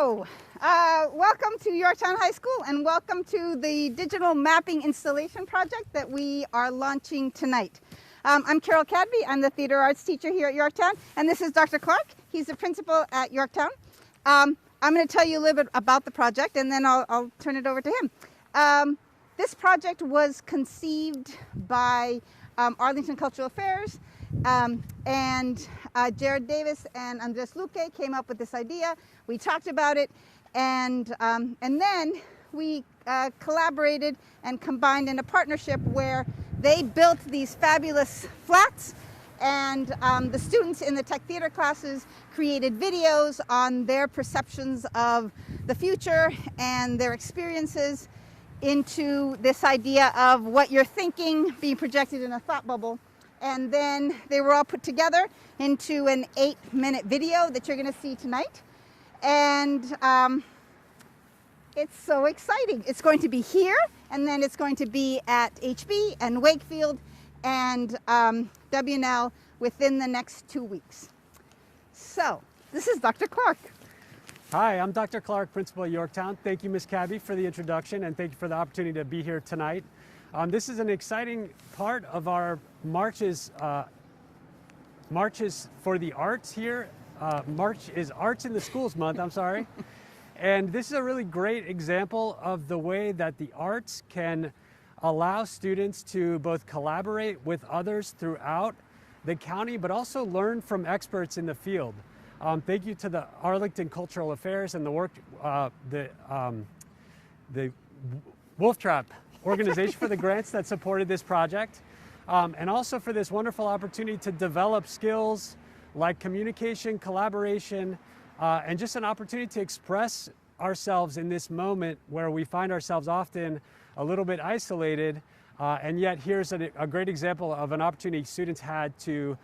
Welcome to Yorktown High School and welcome to the digital mapping installation project that we are launching tonight. I'm Carol Cadby. I'm the theater arts teacher here at Yorktown, and this is Dr. Clark. He's the principal at Yorktown. I'm going to tell you a little bit about the project and then I'll turn it over to him. This project was conceived by Arlington Cultural Affairs, and Jared Davis and Andres Luque came up with this idea. We talked about it, and then we collaborated and combined in a partnership where they built these fabulous flats, and the students in the tech theater classes created videos on their perceptions of the future and their experiences into this idea of what you're thinking being projected in a thought bubble. And then they were all put together into an 8-minute video that you're going to see tonight. And it's so exciting. It's going to be here, and then it's going to be at HB and Wakefield and WNL within the next 2 weeks. So this is Dr. Clark. Hi, I'm Dr. Clark, principal at Yorktown. Thank you, Ms. Cabby, for the introduction, and thank you for the opportunity to be here tonight. This is an exciting part of our marches for the arts here. March is Arts in the Schools Month, I'm sorry. And this is a really great example of the way that the arts can allow students to both collaborate with others throughout the county, but also learn from experts in the field. Thank you to the Arlington Cultural Affairs and the Wolf Trap organization for the grants that supported this project, and also for this wonderful opportunity to develop skills like communication, collaboration, and just an opportunity to express ourselves in this moment where we find ourselves often a little bit isolated, and yet here's a great example of an opportunity students had to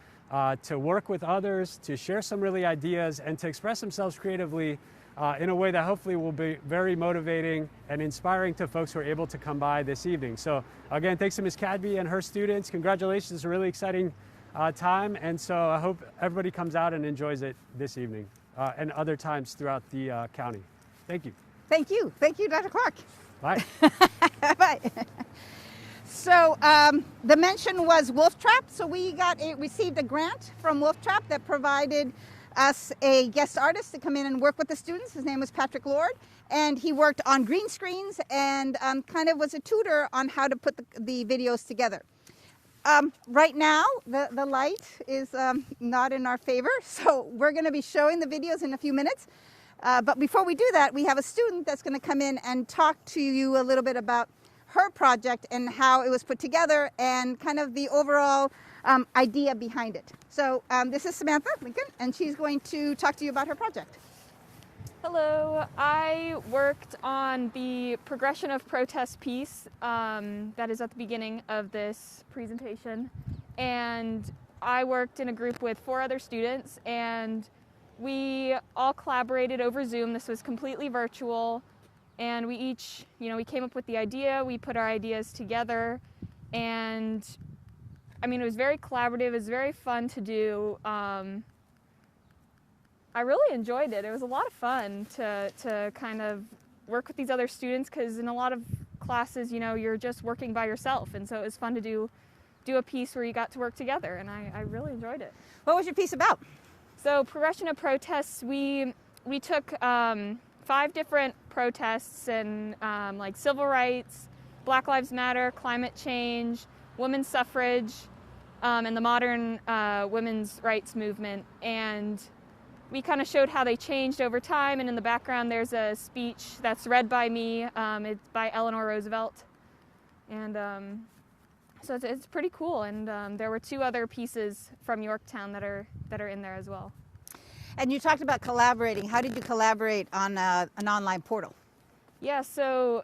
work with others, to share some really ideas, and to express themselves creatively in a way that hopefully will be very motivating and inspiring to folks who are able to come by this evening. So again, thanks to Ms. Cadby and her students. Congratulations, it's a really exciting time, and so I hope everybody comes out and enjoys it this evening and other times throughout the county. Thank you. Thank you. Thank you, Dr. Clark. Bye. Bye. So the mention was Wolf Trap. So we received a grant from Wolf Trap that provided us a guest artist to come in and work with the students. His name was Patrick Lord, and he worked on green screens and kind of was a tutor on how to put the videos together. Right now, the light is not in our favor, so we're going to be showing the videos in a few minutes. But before we do that, we have a student that's going to come in and talk to you a little bit about her project and how it was put together and kind of the overall idea behind it. So this is Samantha Lincoln, and she's going to talk to you about her project. Hello, I worked on the progression of protest piece that is at the beginning of this presentation, and I worked in a group with 4 other students, and we all collaborated over Zoom. This was completely virtual, and we each, we came up with the idea, we put our ideas together, and I mean, it was very collaborative, it was very fun to do. I really enjoyed it. It was a lot of fun to kind of work with these other students, because in a lot of classes, you're just working by yourself, and so it was fun to do a piece where you got to work together, and I really enjoyed it. What was your piece about? So progression of protests, we took 5 different protests, and like civil rights, Black Lives Matter, climate change, women's suffrage, and the modern women's rights movement, and we kind of showed how they changed over time. And in the background there's a speech that's read by me. It's by Eleanor Roosevelt, and so it's pretty cool. And there were 2 other pieces from Yorktown that are in there as well. And you talked about collaborating. How did you collaborate on an online portal? Yeah, so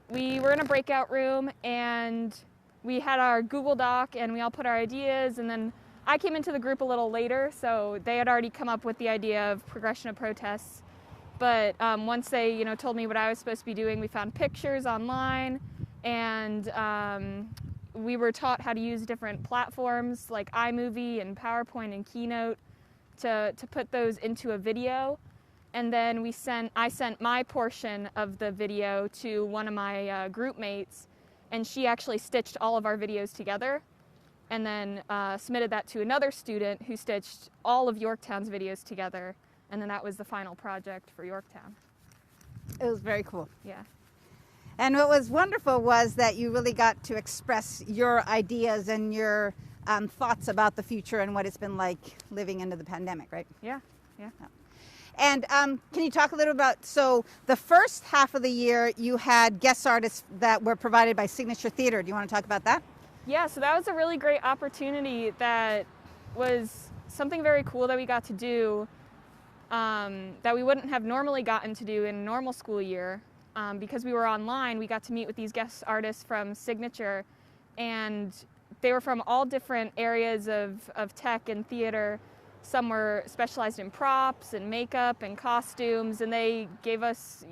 we were in a breakout room, and we had our Google Doc, and we all put our ideas, and then I came into the group a little later, so they had already come up with the idea of progression of protests. But once they, told me what I was supposed to be doing, we found pictures online, and we were taught how to use different platforms like iMovie and PowerPoint and Keynote to put those into a video. and then I sent my portion of the video to one of my group mates, and she actually stitched all of our videos together, and then submitted that to another student who stitched all of Yorktown's videos together, and then that was the final project for Yorktown. It was very cool. Yeah. And what was wonderful was that you really got to express your ideas and your thoughts about the future and what it's been like living into the pandemic, right? Yeah, yeah. And can you talk a little about, so the first half of the year you had guest artists that were provided by Signature Theater. Do you want to talk about that? Yeah, so that was a really great opportunity that was something very cool that we got to do that we wouldn't have normally gotten to do in a normal school year. Because we were online, we got to meet with these guest artists from Signature, and they were from all different areas of tech and theater. Some were specialized in props and makeup and costumes, and they gave us,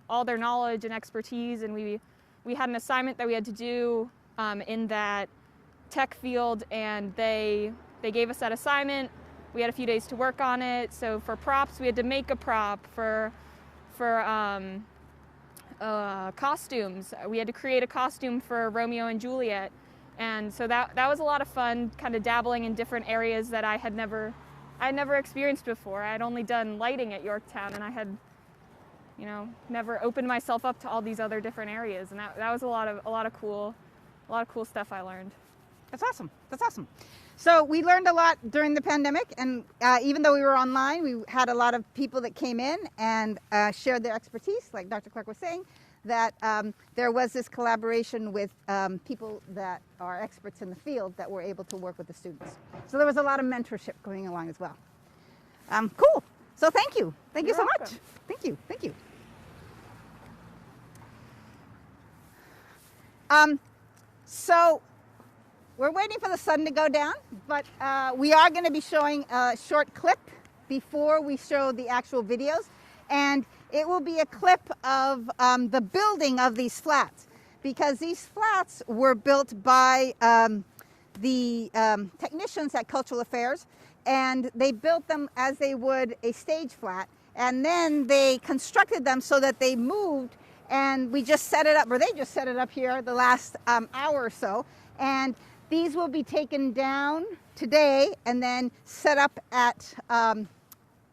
all their knowledge and expertise, and we had an assignment that we had to do in that tech field, and they gave us that assignment. We had a few days to work on it. So for props, we had to make a prop. For costumes, we had to create a costume for Romeo and Juliet, and so that was a lot of fun, kind of dabbling in different areas that I had never experienced before. I had only done lighting at Yorktown, and I had never opened myself up to all these other different areas, and that was a lot of cool stuff I learned. That's awesome. That's awesome. So we learned a lot during the pandemic, and even though we were online, we had a lot of people that came in and shared their expertise, like Dr. Clark was saying, that there was this collaboration with people that are experts in the field that were able to work with the students. So there was a lot of mentorship going along as well. Cool. So thank you. Thank you so much. Thank you. Thank you. So we're waiting for the sun to go down, but we are going to be showing a short clip before we show the actual videos, and it will be a clip of the building of these flats, because these flats were built by the technicians at Cultural Affairs, and they built them as they would a stage flat, and then they constructed them so that they moved, and we just set it up, or they just set it up here the last hour or so, and these will be taken down today and then set up at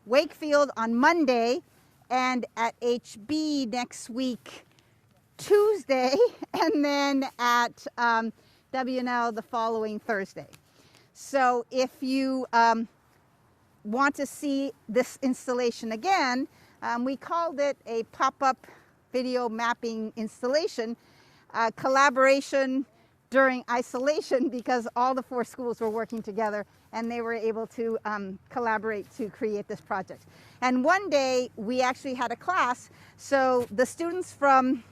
Wakefield on Monday, and at HB next week, Tuesday, and then at WNL the following Thursday. So if you want to see this installation again, we called it a pop-up video mapping installation, collaboration during isolation, because all the 4 schools were working together and they were able to collaborate to create this project. And one day we actually had a class, so the students from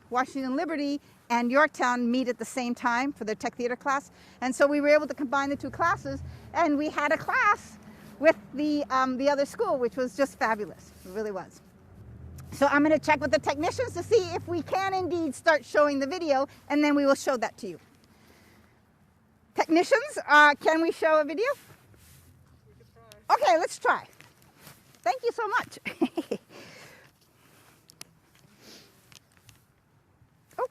Washington Liberty and Yorktown meet at the same time for their tech theater class, and so we were able to combine the 2 classes, and we had a class with the other school, which was just fabulous. It really was. So I'm going to check with the technicians to see if we can indeed start showing the video, and then we will show that to you. Technicians, can we show a video? We can try. Okay, let's try. Thank you so much. Oh.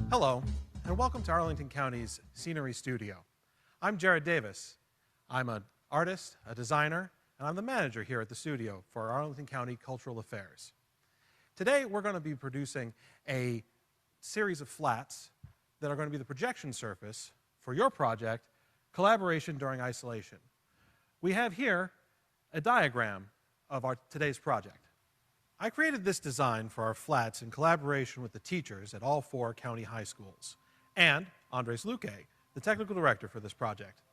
Hello, and welcome to Arlington County's Scenery Studio. I'm Jared Davis. I'm an artist, a designer, and I'm the manager here at the studio for Arlington County Cultural Affairs. Today, we're going to be producing a series of flats that are going to be the projection surface for your project, Collaboration During Isolation. We have here a diagram of today's project. I created this design for our flats in collaboration with the teachers at all 4 county high schools, and Andres Luque, the technical director for this project.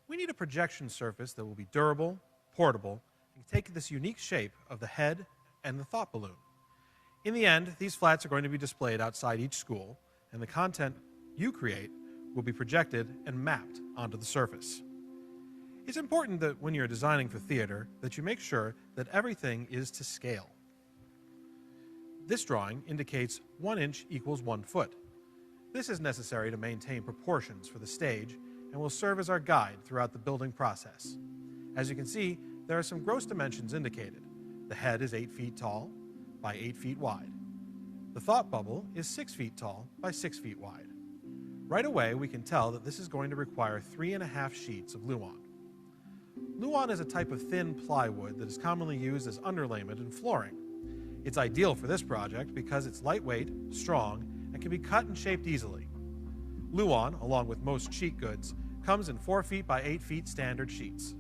We need a projection surface that will be durable, portable, and take this unique shape of the head and the thought balloon. In the end, these flats are going to be displayed outside each school, and the content you create will be projected and mapped onto the surface. It's important that when you're designing for theater that you make sure that everything is to scale. This drawing indicates 1 inch equals 1 foot. This is necessary to maintain proportions for the stage and will serve as our guide throughout the building process. As you can see, there are some gross dimensions indicated. The head is 8 feet tall by 8 feet wide. The thought bubble is 6 feet tall by 6 feet wide. Right away, we can tell that this is going to require 3.5 sheets of luan. Luan is a type of thin plywood that is commonly used as underlayment in flooring. It's ideal for this project because it's lightweight, strong, and can be cut and shaped easily. Luan, along with most sheet goods, comes in 4 feet by 8 feet standard sheets.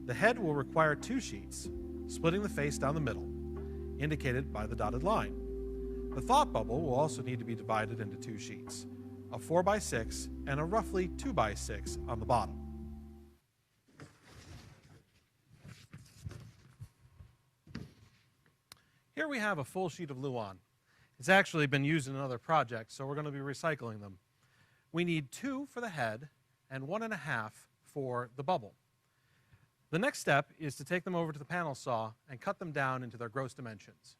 The head will require 2 sheets, splitting the face down the middle, indicated by the dotted line. The thought bubble will also need to be divided into 2 sheets, a 4 by 6 and a roughly 2 by 6 on the bottom. Here we have a full sheet of luan. It's actually been used in another project, so we're going to be recycling them. We need 2 for the head and 1.5 for the bubble. The next step is to take them over to the panel saw and cut them down into their gross dimensions.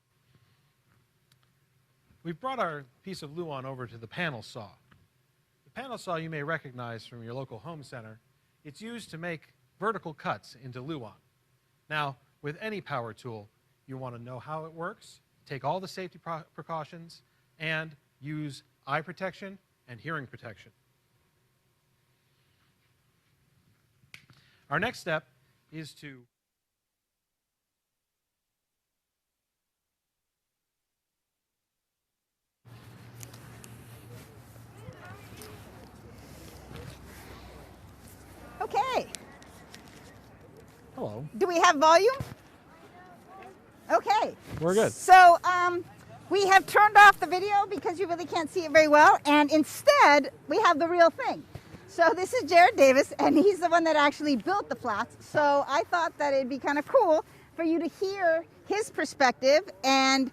We've brought our piece of luan over to the panel saw. The panel saw you may recognize from your local home center. It's used to make vertical cuts into luan. Now, with any power tool, you want to know how it works, take all the safety precautions, and use eye protection and hearing protection. Our next step is to Okay. Hello. Do we have volume? Okay. We're good. So we have turned off the video because you really can't see it very well, and instead we have the real thing. So this is Jared Davis, and he's the one that actually built the flats. So I thought that it'd be kind of cool for you to hear his perspective. And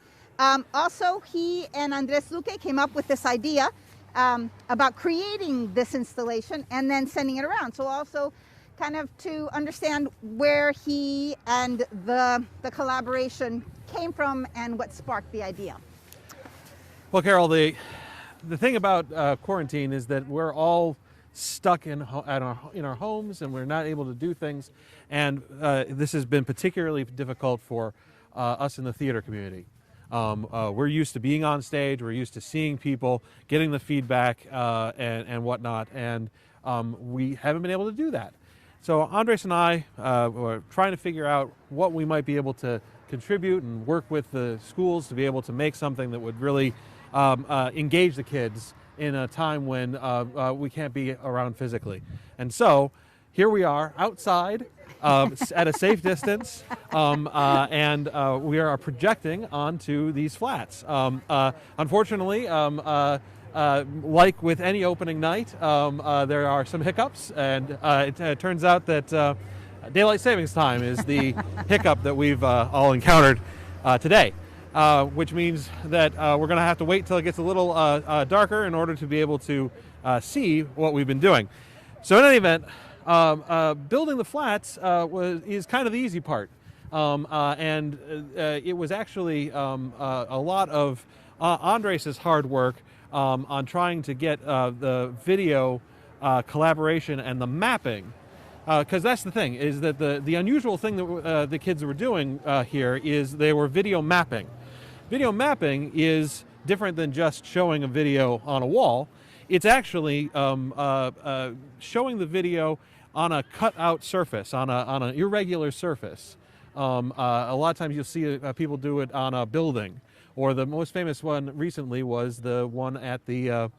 also he and Andres Luque came up with this idea about creating this installation and then sending it around. So also kind of to understand where he and the collaboration came from and what sparked the idea. Well, Carol, the thing about quarantine is that we're all stuck in our homes and we're not able to do things, and this has been particularly difficult for us in the theater community. We're used to being on stage, we're used to seeing people, getting the feedback and whatnot, and we haven't been able to do that. So Andres and I were trying to figure out what we might be able to contribute and work with the schools to be able to make something that would really engage the kids in a time when we can't be around physically. And so here we are outside at a safe distance, and we are projecting onto these flats. Unfortunately, like with any opening night, there are some hiccups, and it turns out that daylight savings time is the hiccup that we've all encountered today. Which means that we're going to have to wait till it gets a little darker in order to be able to see what we've been doing. So in any event, building the flats is kind of the easy part. And it was actually a lot of Andres' hard work on trying to get the video collaboration and the mapping. Because that's the thing, is that the unusual thing that the kids were doing here is they were video mapping. Video mapping is different than just showing a video on a wall. It's actually showing the video on a cut-out surface, on an irregular surface. A lot of times you'll see people do it on a building, or the most famous one recently was the one at the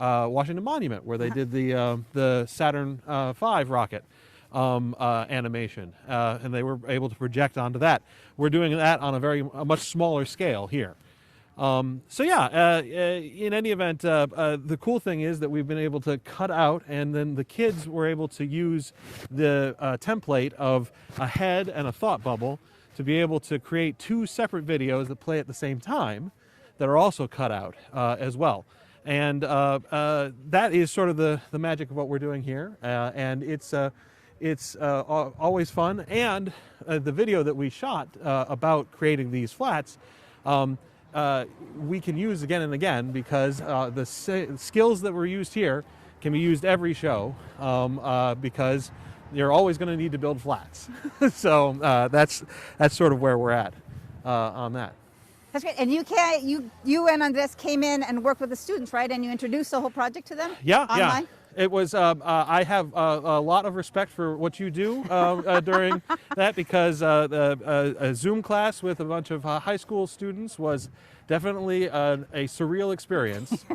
Washington Monument, where they did the Saturn V rocket animation, and they were able to project onto that. We're doing that on a much smaller scale here. So yeah, in any event, the cool thing is that we've been able to cut out, and then the kids were able to use the template of a head and a thought bubble to be able to create two separate videos that play at the same time that are also cut out as well. And that is sort of the magic of what we're doing here, and it's always fun. And the video that we shot about creating these flats, we can use again and again, because the skills that were used here can be used every show, because you're always going to need to build flats. So that's sort of where we're at on that. That's great. And you and Andres came in and worked with the students, right? And you introduced the whole project to them? Yeah, online? yeah. It was, I have a lot of respect for what you do during that, because a Zoom class with a bunch of high school students was definitely a surreal experience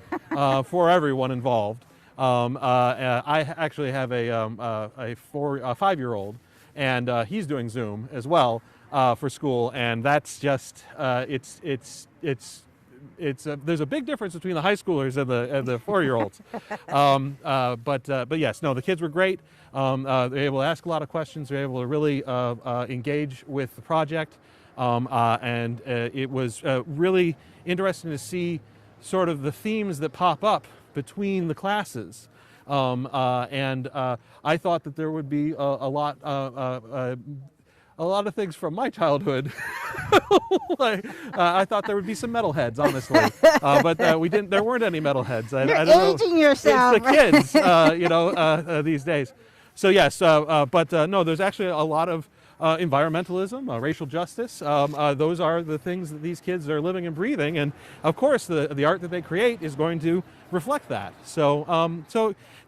for everyone involved. I actually have a 5-year-old, and he's doing Zoom as well for school, and that's just, there's a big difference between the high schoolers and the 4-year-olds. But yes, no, the kids were great. They're able to ask a lot of questions. They're able to really engage with the project. And it was really interesting to see sort of the themes that pop up between the classes. And I thought that there would be a lot of things from my childhood. I thought there would be some metalheads, honestly, but we didn't. There weren't any metalheads. I don't aging know. yourself. It's the kids, these days. So yes, but no, there's actually a lot of environmentalism, racial justice. Those are the things that these kids are living and breathing, and of course, the art that they create is going to reflect that. So,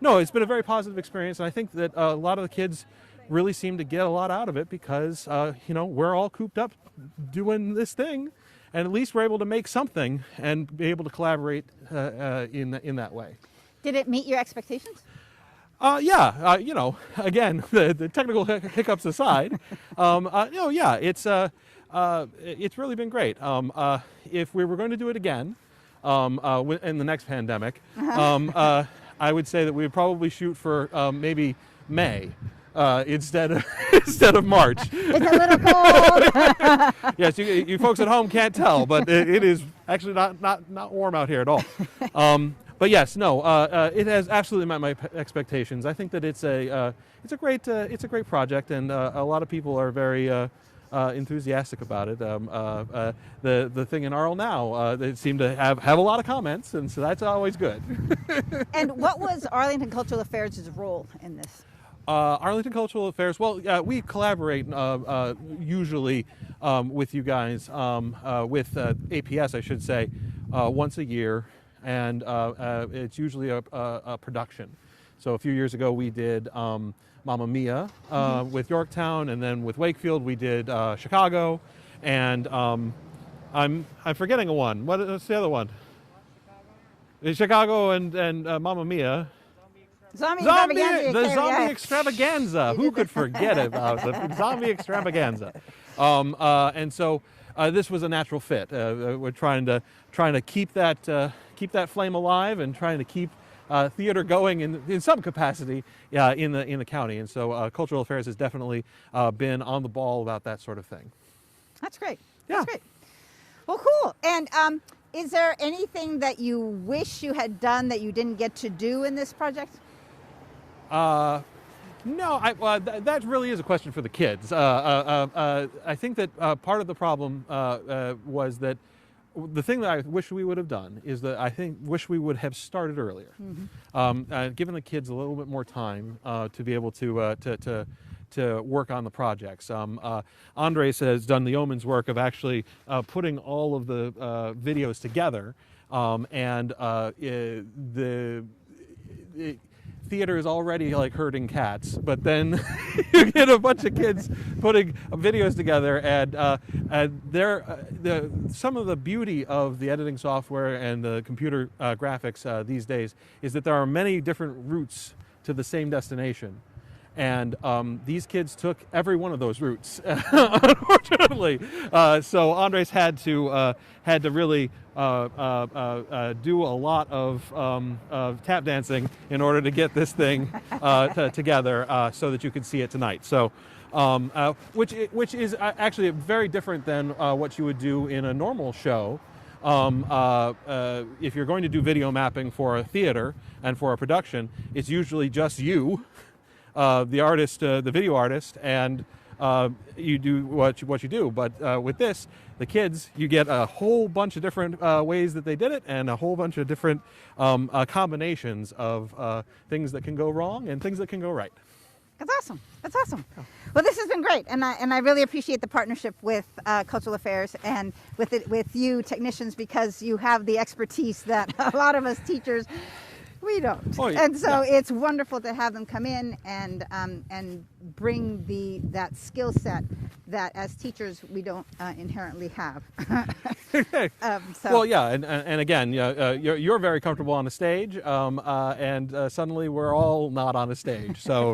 no, it's been a very positive experience, and I think that a lot of the kids really seem to get a lot out of it, because we're all cooped up doing this thing, and at least we're able to make something and be able to collaborate in that way. Did it meet your expectations? Yeah, again, the technical hiccups aside, yeah, it's really been great. If we were going to do it again in the next pandemic, I would say that we would probably shoot for maybe May. Instead of March. It's a little cold. Yes, you folks at home can't tell, but it is actually not warm out here at all. But yes, no, it has absolutely met my expectations. I think that it's a great project, and a lot of people are very enthusiastic about it. The thing in Arl now, they seem to have a lot of comments, and so that's always good. And what was Arlington Cultural Affairs' role in this? Arlington Cultural Affairs, well, we collaborate usually with you guys, with APS, I should say, once a year, and it's usually a production. So a few years ago we did Mamma Mia with Yorktown, and then with Wakefield we did Chicago, and I'm forgetting one. What's the other one? Chicago and Mamma Mia. Zombie Extravaganza. Who could forget about the Zombie Extravaganza? And so this was a natural fit. We're trying to keep that flame alive, and trying to keep theater going in some capacity in the county. And so Cultural Affairs has definitely been on the ball about that sort of thing. That's great. Yeah. That's great. Well, cool. And is there anything that you wish you had done that you didn't get to do in this project? No, that really is a question for the kids. I think that part of the problem was that the thing that I wish we would have done is that I wish we would have started earlier, given the kids a little bit more time to be able to work on the projects. Andres has done the yeoman's work of actually putting all of the videos together, and theater is already like herding cats, but then you get a bunch of kids putting videos together, and some of the beauty of the editing software and the computer graphics these days is that there are many different routes to the same destination. And these kids took every one of those routes, unfortunately. So Andres had to really do a lot of tap dancing in order to get this thing together so that you could see it tonight. So, which is actually very different than what you would do in a normal show. If you're going to do video mapping for a theater and for a production, it's usually just you, the artist, the video artist, and you do what you do. But with this, the kids, you get a whole bunch of different ways that they did it, and a whole bunch of different combinations of things that can go wrong and things that can go right. That's awesome. That's awesome. Well, this has been great, and I really appreciate the partnership with Cultural Affairs and with you technicians, because you have the expertise that a lot of us teachers we don't. Oh, yeah. And so it's wonderful to have them come in and bring that skill set that as teachers we don't inherently have. Well, yeah, and again, you're very comfortable on a stage, and suddenly we're all not on a stage. So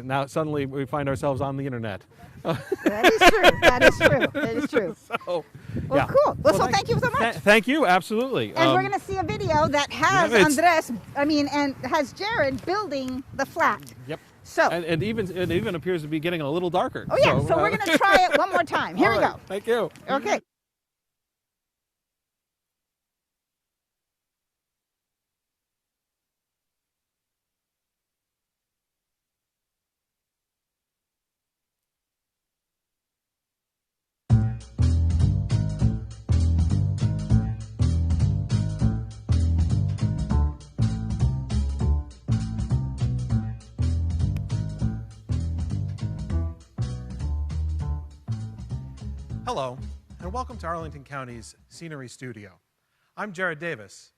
now suddenly we find ourselves on the internet. That is true. That is true. That is true. So, well, yeah. cool. Well, so thank you so much. Thank you. Absolutely. And we're going to see a video that has Andres, and has Jared building the flat. Yep. So. And it even appears to be getting a little darker. Oh yeah. So we're going to try it one more time. Here we go. Thank you. Okay. Hello, and welcome to Arlington County's Scenery Studio. I'm Jared Davis.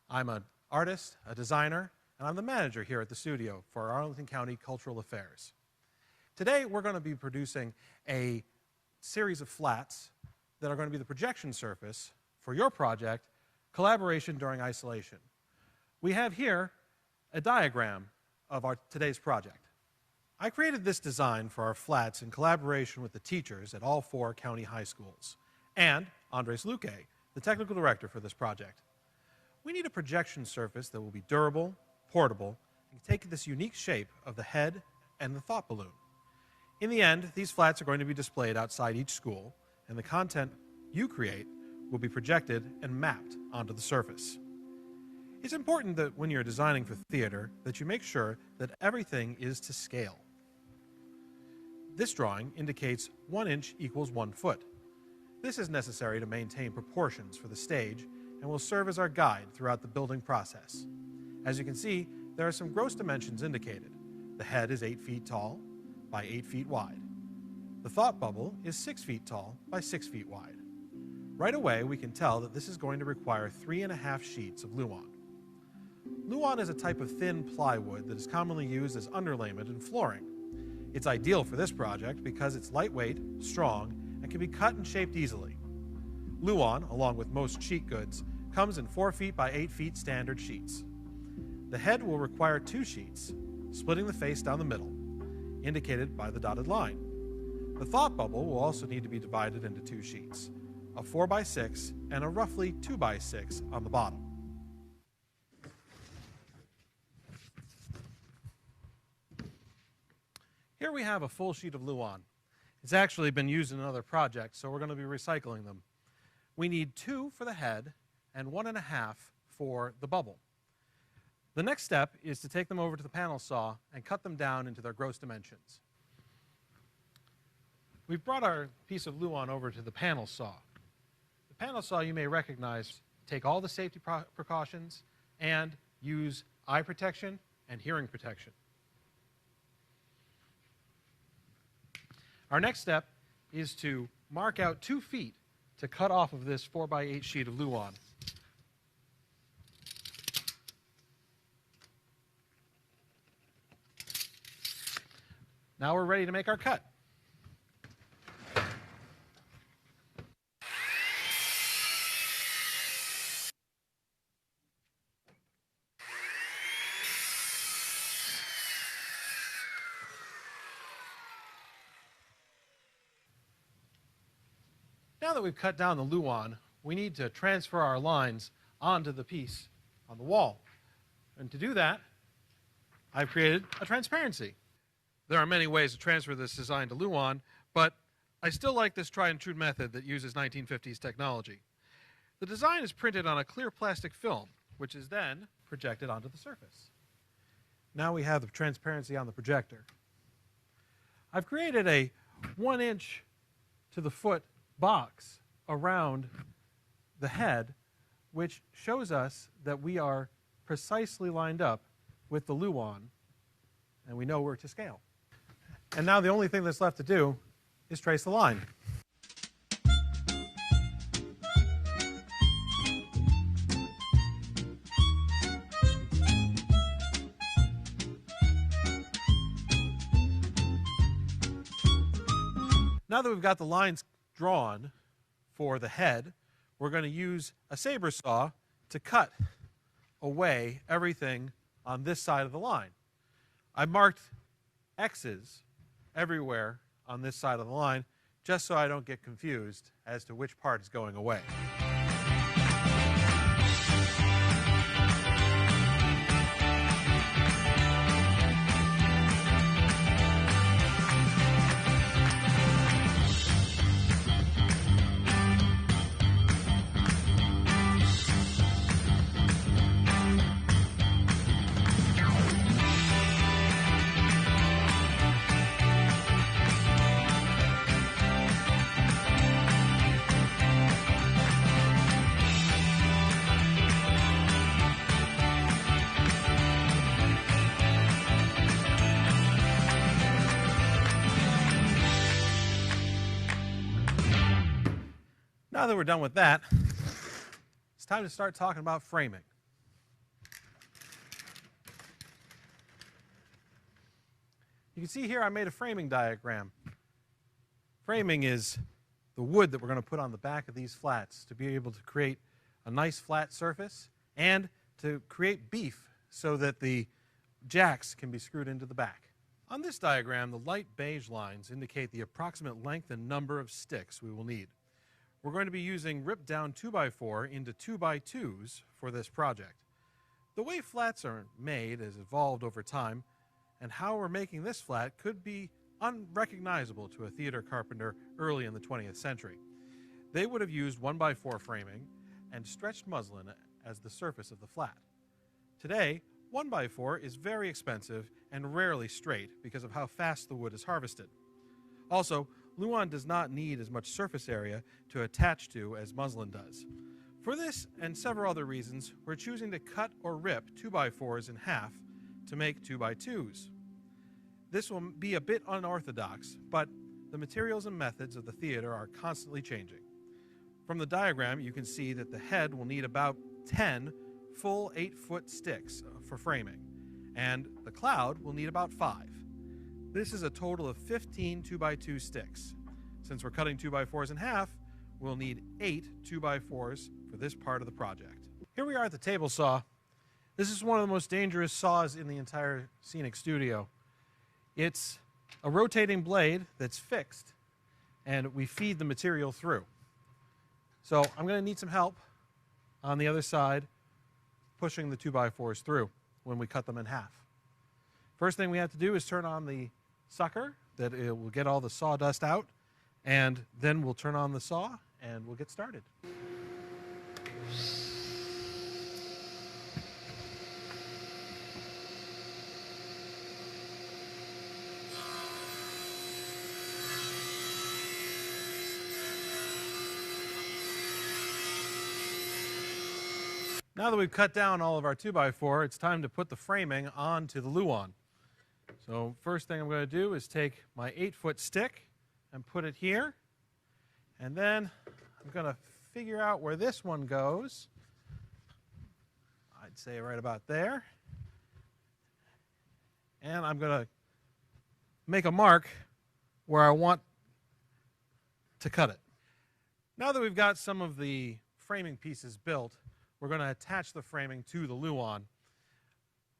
I'm an artist, a designer, and I'm the manager here at the studio for Arlington County Cultural Affairs. Today, we're going to be producing a series of flats that are going to be the projection surface for your project, Collaboration During Isolation. We have here a diagram of today's project. I created this design for our flats in collaboration with the teachers at all 4 county high schools and Andres Luque, the technical director for this project. We need a projection surface that will be durable, portable, and take this unique shape of the head and the thought balloon. In the end, these flats are going to be displayed outside each school, and the content you create will be projected and mapped onto the surface. It's important that when you're designing for theater that you make sure that everything is to scale. This drawing indicates 1 inch equals 1 foot. This is necessary to maintain proportions for the stage and will serve as our guide throughout the building process. As you can see, there are some gross dimensions indicated. The head is 8 feet tall by 8 feet wide. The thought bubble is 6 feet tall by 6 feet wide. Right away, we can tell that this is going to require 3.5 sheets of Luan. Luan is a type of thin plywood that is commonly used as underlayment in flooring. It's ideal for this project because it's lightweight, strong, and can be cut and shaped easily. Luan, along with most sheet goods, comes in 4 feet by 8 feet standard sheets. The head will require 2 sheets, splitting the face down the middle, indicated by the dotted line. The thought bubble will also need to be divided into 2 sheets, a 4 by 6 and a roughly 2 by 6 on the bottom. Here we have a full sheet of Luan. It's actually been used in another project, so we're going to be recycling them. We need 2 for the head and 1.5 for the bubble. The next step is to take them over to the panel saw and cut them down into their gross dimensions. We've brought our piece of Luan over to the panel saw. The panel saw, you may recognize, take all the safety precautions and use eye protection and hearing protection. Our next step is to mark out 2 feet to cut off of this 4 by 8 sheet of Luan. Now we're ready to make our cut. Now that we've cut down the luan, we need to transfer our lines onto the piece on the wall. And to do that, I've created a transparency. There are many ways to transfer this design to luan, but I still like this tried and true method that uses 1950s technology. The design is printed on a clear plastic film, which is then projected onto the surface. Now we have the transparency on the projector. I've created a 1-inch to the foot box around the head, which shows us that we are precisely lined up with the luan, and we know where to scale. And now the only thing that's left to do is trace the line. Now that we've got the lines drawn for the head, we're going to use a saber saw to cut away everything on this side of the line. I marked X's everywhere on this side of the line just so I don't get confused as to which part is going away. Now that we're done with that, it's time to start talking about framing. You can see here I made a framing diagram. Framing is the wood that we're going to put on the back of these flats to be able to create a nice flat surface and to create beef so that the jacks can be screwed into the back. On this diagram, the light beige lines indicate the approximate length and number of sticks we will need. We're going to be using ripped down 2x4 into 2x2s for this project. The way flats are made has evolved over time, and how we're making this flat could be unrecognizable to a theater carpenter early in the 20th century. They would have used 1x4 framing and stretched muslin as the surface of the flat. Today, 1x4 is very expensive and rarely straight because of how fast the wood is harvested. Also, luan does not need as much surface area to attach to as muslin does. For this and several other reasons, we're choosing to cut or rip 2x4s in half to make 2x2s. This will be a bit unorthodox, but the materials and methods of the theater are constantly changing. From the diagram, you can see that the head will need about 10 full 8-foot sticks for framing, and the cloud will need about 5. This is a total of 15 2x2 sticks. Since we're cutting 2x4s in half, we'll need 8 2x4s for this part of the project. Here we are at the table saw. This is one of the most dangerous saws in the entire scenic studio. It's a rotating blade that's fixed, and we feed the material through. So I'm going to need some help on the other side pushing the 2x4s through when we cut them in half. First thing we have to do is turn on the sucker that it will get all the sawdust out, and then we'll turn on the saw and we'll get started. Now that we've cut down all of our 2x4, it's time to put the framing onto the luan. So first thing I'm going to do is take my 8-foot stick and put it here. And then I'm going to figure out where this one goes. I'd say right about there. And I'm going to make a mark where I want to cut it. Now that we've got some of the framing pieces built, we're going to attach the framing to the luan.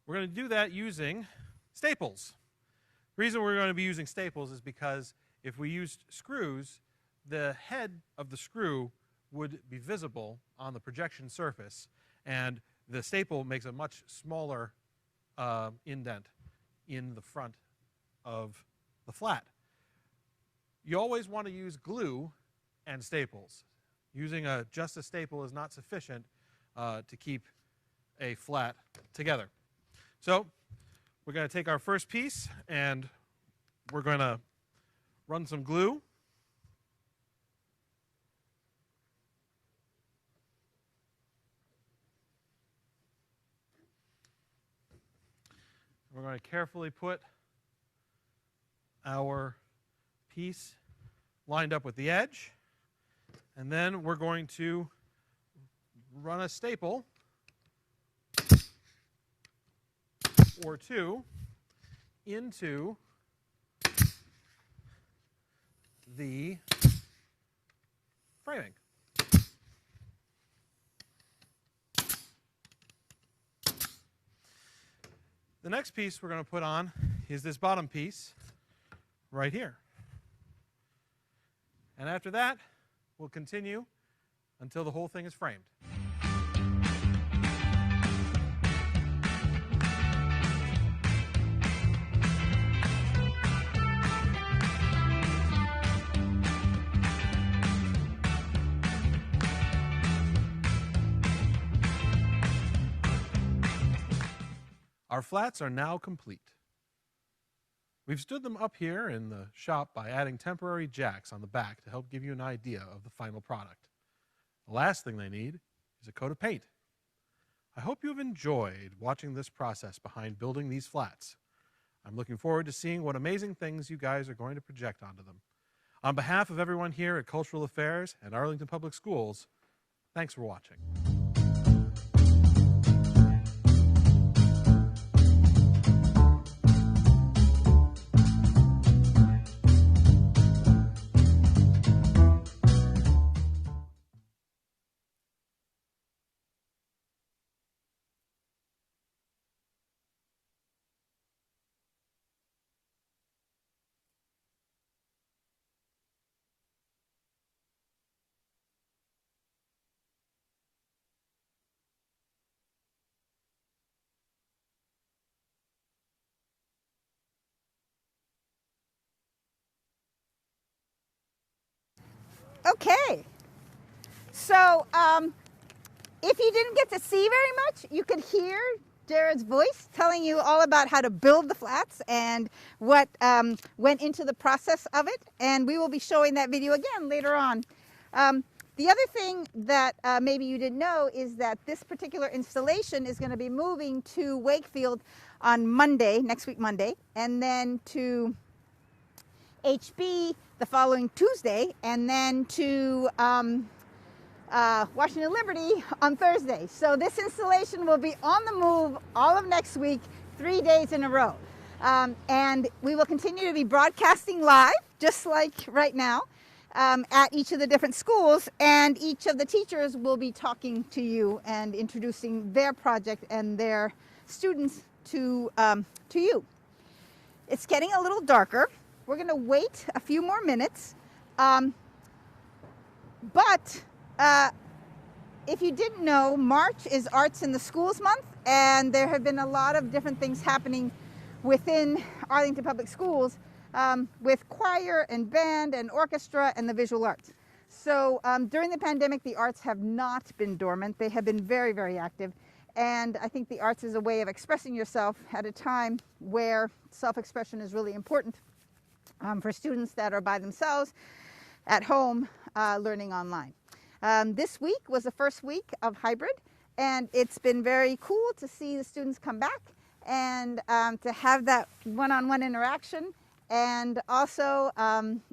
We're going to do that using staples. The reason we're going to be using staples is because if we used screws, the head of the screw would be visible on the projection surface, and the staple makes a much smaller indent in the front of the flat. You always want to use glue and staples. Using just a staple is not sufficient to keep a flat together. So we're going to take our first piece and we're going to run some glue. We're going to carefully put our piece lined up with the edge, and then we're going to run a staple or two into the framing. The next piece we're going to put on is this bottom piece right here. And after that, we'll continue until the whole thing is framed. Our flats are now complete. We've stood them up here in the shop by adding temporary jacks on the back to help give you an idea of the final product. The last thing they need is a coat of paint. I hope you've enjoyed watching this process behind building these flats. I'm looking forward to seeing what amazing things you guys are going to project onto them. On behalf of everyone here at Cultural Affairs and Arlington Public Schools, thanks for watching. Okay, so if you didn't get to see very much, you could hear Jared's voice telling you all about how to build the flats and what went into the process of it, and we will be showing that video again later on. The other thing that maybe you didn't know is that this particular installation is going to be moving to Wakefield on Monday, next week Monday, and then to HB the following Tuesday, and then to Washington Liberty on Thursday. So this installation will be on the move all of next week, 3 days in a row. And we will continue to be broadcasting live, just like right now, at each of the different schools, and each of the teachers will be talking to you and introducing their project and their students to you. It's getting a little darker. We're going to wait a few more minutes. But if you didn't know, March is Arts in the Schools Month, and there have been a lot of different things happening within Arlington Public Schools with choir and band and orchestra and the visual arts. So during the pandemic, the arts have not been dormant. They have been very, very active. And I think the arts is a way of expressing yourself at a time where self-expression is really important for students that are by themselves at home learning online. This week was the first week of hybrid, and it's been very cool to see the students come back and to have that one-on-one interaction. And also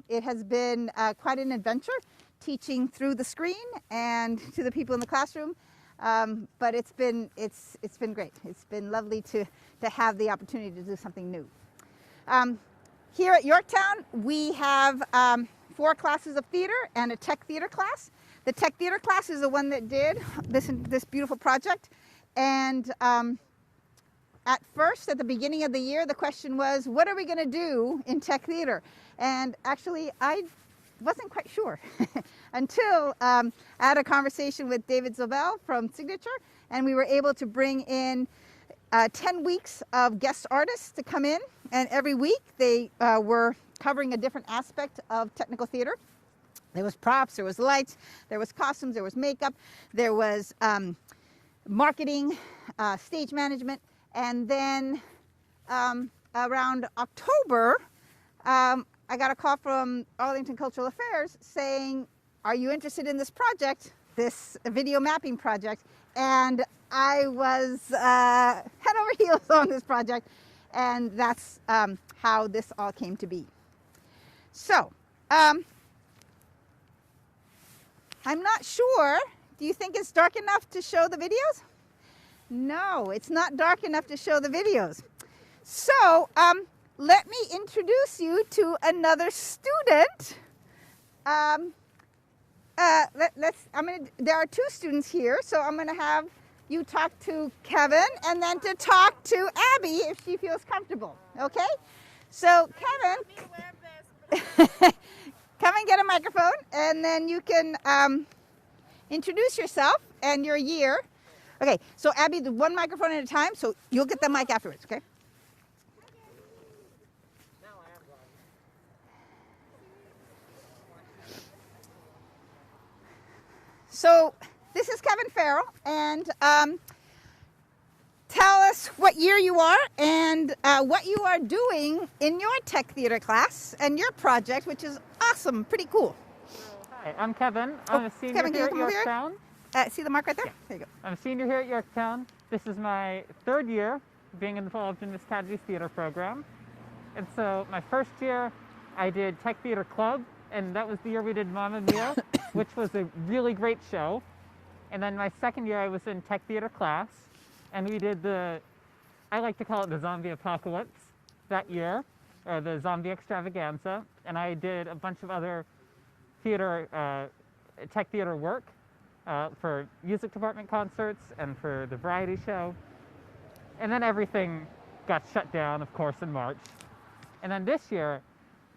it has been quite an adventure teaching through the screen and to the people in the classroom. But it's been great. It's been lovely to have the opportunity to do something new. Here at Yorktown, we have 4 classes of theater and a tech theater class. The tech theater class is the one that did this beautiful project. And at first, at the beginning of the year, the question was, what are we going to do in tech theater? And actually, I wasn't quite sure until I had a conversation with David Zobel from Signature, and we were able to bring in 10 weeks of guest artists to come in, and every week they were covering a different aspect of technical theater. There was props, there was lights, there was costumes, there was makeup, there was marketing, stage management, and then around October, I got a call from Arlington Cultural Affairs saying, are you interested in this project, this video mapping project? And I was head over heels on this project, and that's how this all came to be. So, I'm not sure. Do you think it's dark enough to show the videos? No, it's not dark enough to show the videos. So, let me introduce you to another student. There are two students here, so I'm gonna have you talk to Kevin and then to talk to Abby if she feels comfortable, okay? So Kevin, come and get a microphone, and then you can introduce yourself and your year. Okay, so Abby, the one microphone at a time, so you'll get the mic afterwards, okay? So this is Kevin Farrell, and tell us what year you are and what you are doing in your tech theater class and your project, which is awesome, pretty cool. Hi, I'm Kevin. I'm a senior Kevin, here at Yorktown. See the mark right there? Yeah. There you go. I'm a senior here at Yorktown. This is my third year being involved in Miss Caddy's theater program. And so my first year, I did Tech Theater Club, and that was the year we did Mamma Mia, which was a really great show. And then my second year, I was in Tech Theater class, and we did I like to call it the zombie apocalypse that year, or the zombie extravaganza. And I did a bunch of other theater, tech theater work for music department concerts and for the variety show. And then everything got shut down, of course, in March. And then this year,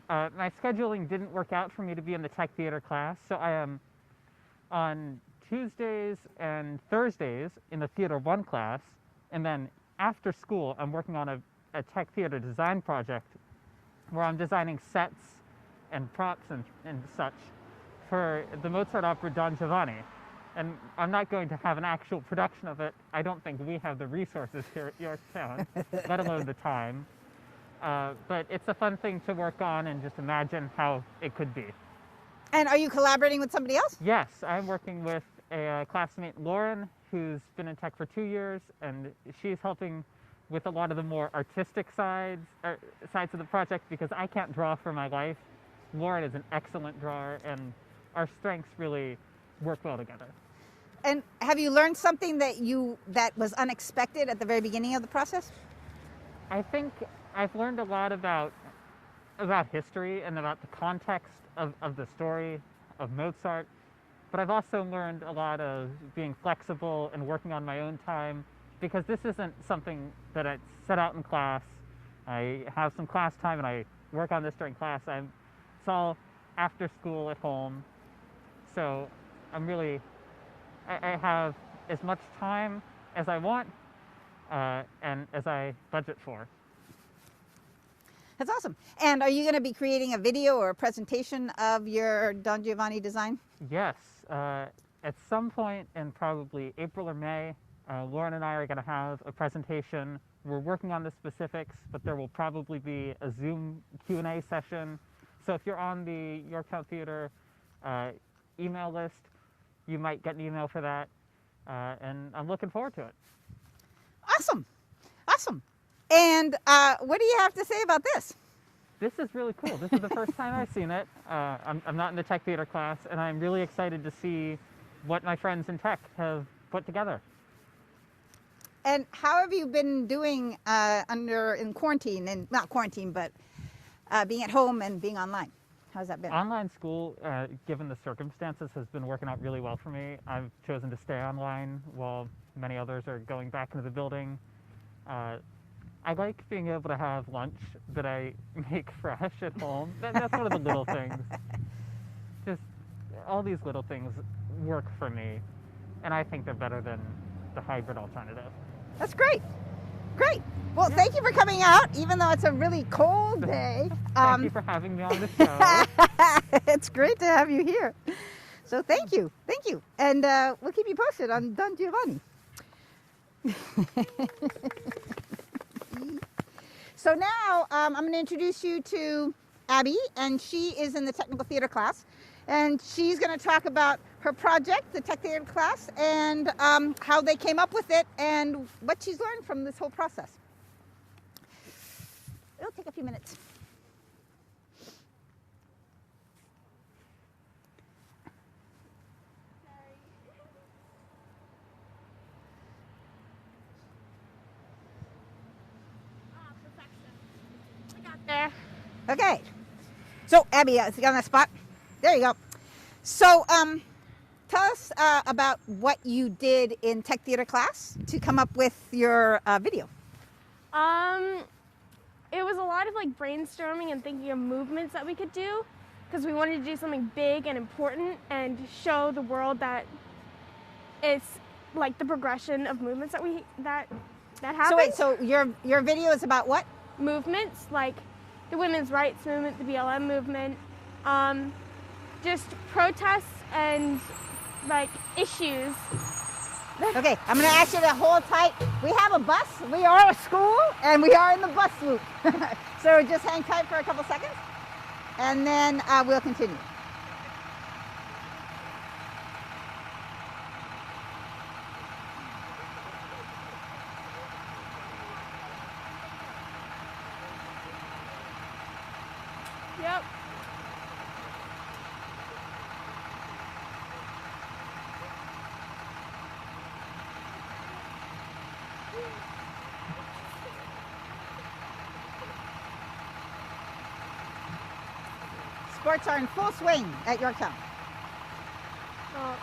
my scheduling didn't work out for me to be in the tech theater class, so I am on Tuesdays and Thursdays in the Theater 1 class, and then after school I'm working on a tech theater design project where I'm designing sets and props and such for the Mozart opera Don Giovanni. And I'm not going to have an actual production of it. I don't think we have the resources here at Yorktown, let alone the time. But it's a fun thing to work on and just imagine how it could be. And are you collaborating with somebody else? Yes, I'm working with a classmate, Lauren, who's been in tech for 2 years, and she's helping with a lot of the more artistic sides of the project because I can't draw for my life. Lauren is an excellent drawer, and our strengths really work well together. And have you learned something that was unexpected at the very beginning of the process? I think I've learned a lot about history and about the context of the story of Mozart, but I've also learned a lot of being flexible and working on my own time, because this isn't something that I set out in class. I have some class time and I work on this during class. It's all after school at home, so I have as much time as I want and as I budget for. That's awesome. And are you going to be creating a video or a presentation of your Don Giovanni design? Yes. At some point in probably April or May, Lauren and I are going to have a presentation. We're working on the specifics, but there will probably be a Zoom Q&A session. So if you're on the Yorktown Theater email list, you might get an email for that. And I'm looking forward to it. Awesome. Awesome. And what do you have to say about this? This is really cool. This is the first time I've seen it. I'm not in the tech theater class, and I'm really excited to see what my friends in tech have put together. And how have you been doing in quarantine, and not quarantine, but being at home and being online? How's that been? Online school, given the circumstances, has been working out really well for me. I've chosen to stay online while many others are going back into the building. I like being able to have lunch that I make fresh at home. That's one of the little things. all these little things work for me, and I think they're better than the hybrid alternative. That's great. Great. Well, thank you for coming out, even though it's a really cold day. Thank you for having me on the show. It's great to have you here. So thank you. Thank you. And we'll keep you posted on Don Giovanni. So now I'm going to introduce you to Abby, and she is in the technical theater class. And she's going to talk about her project, the tech theater class, and how they came up with it and what she's learned from this whole process. It'll take a few minutes. There. Okay. So, Abby, is it on that spot? There you go. So, tell us about what you did in tech theater class to come up with your video. It was a lot of like brainstorming and thinking of movements that we could do, because we wanted to do something big and important and show the world that it's like the progression of movements that happen. So wait, so your video is about what? Movements like the women's rights movement, the BLM movement, just protests and like issues. Okay, I'm going to ask you to hold tight. We have a bus. We are a school, and we are in the bus loop. So just hang tight for a couple seconds, and then we'll continue. Yep. Sports are in full swing at Yorktown. Well,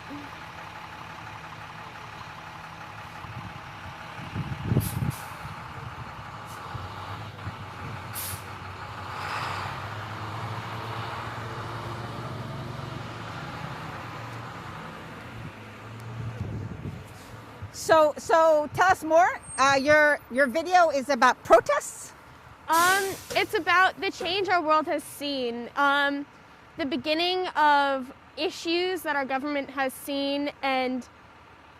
So tell us more. Your video is about protests. it's about the change our world has seen. The beginning of issues that our government has seen and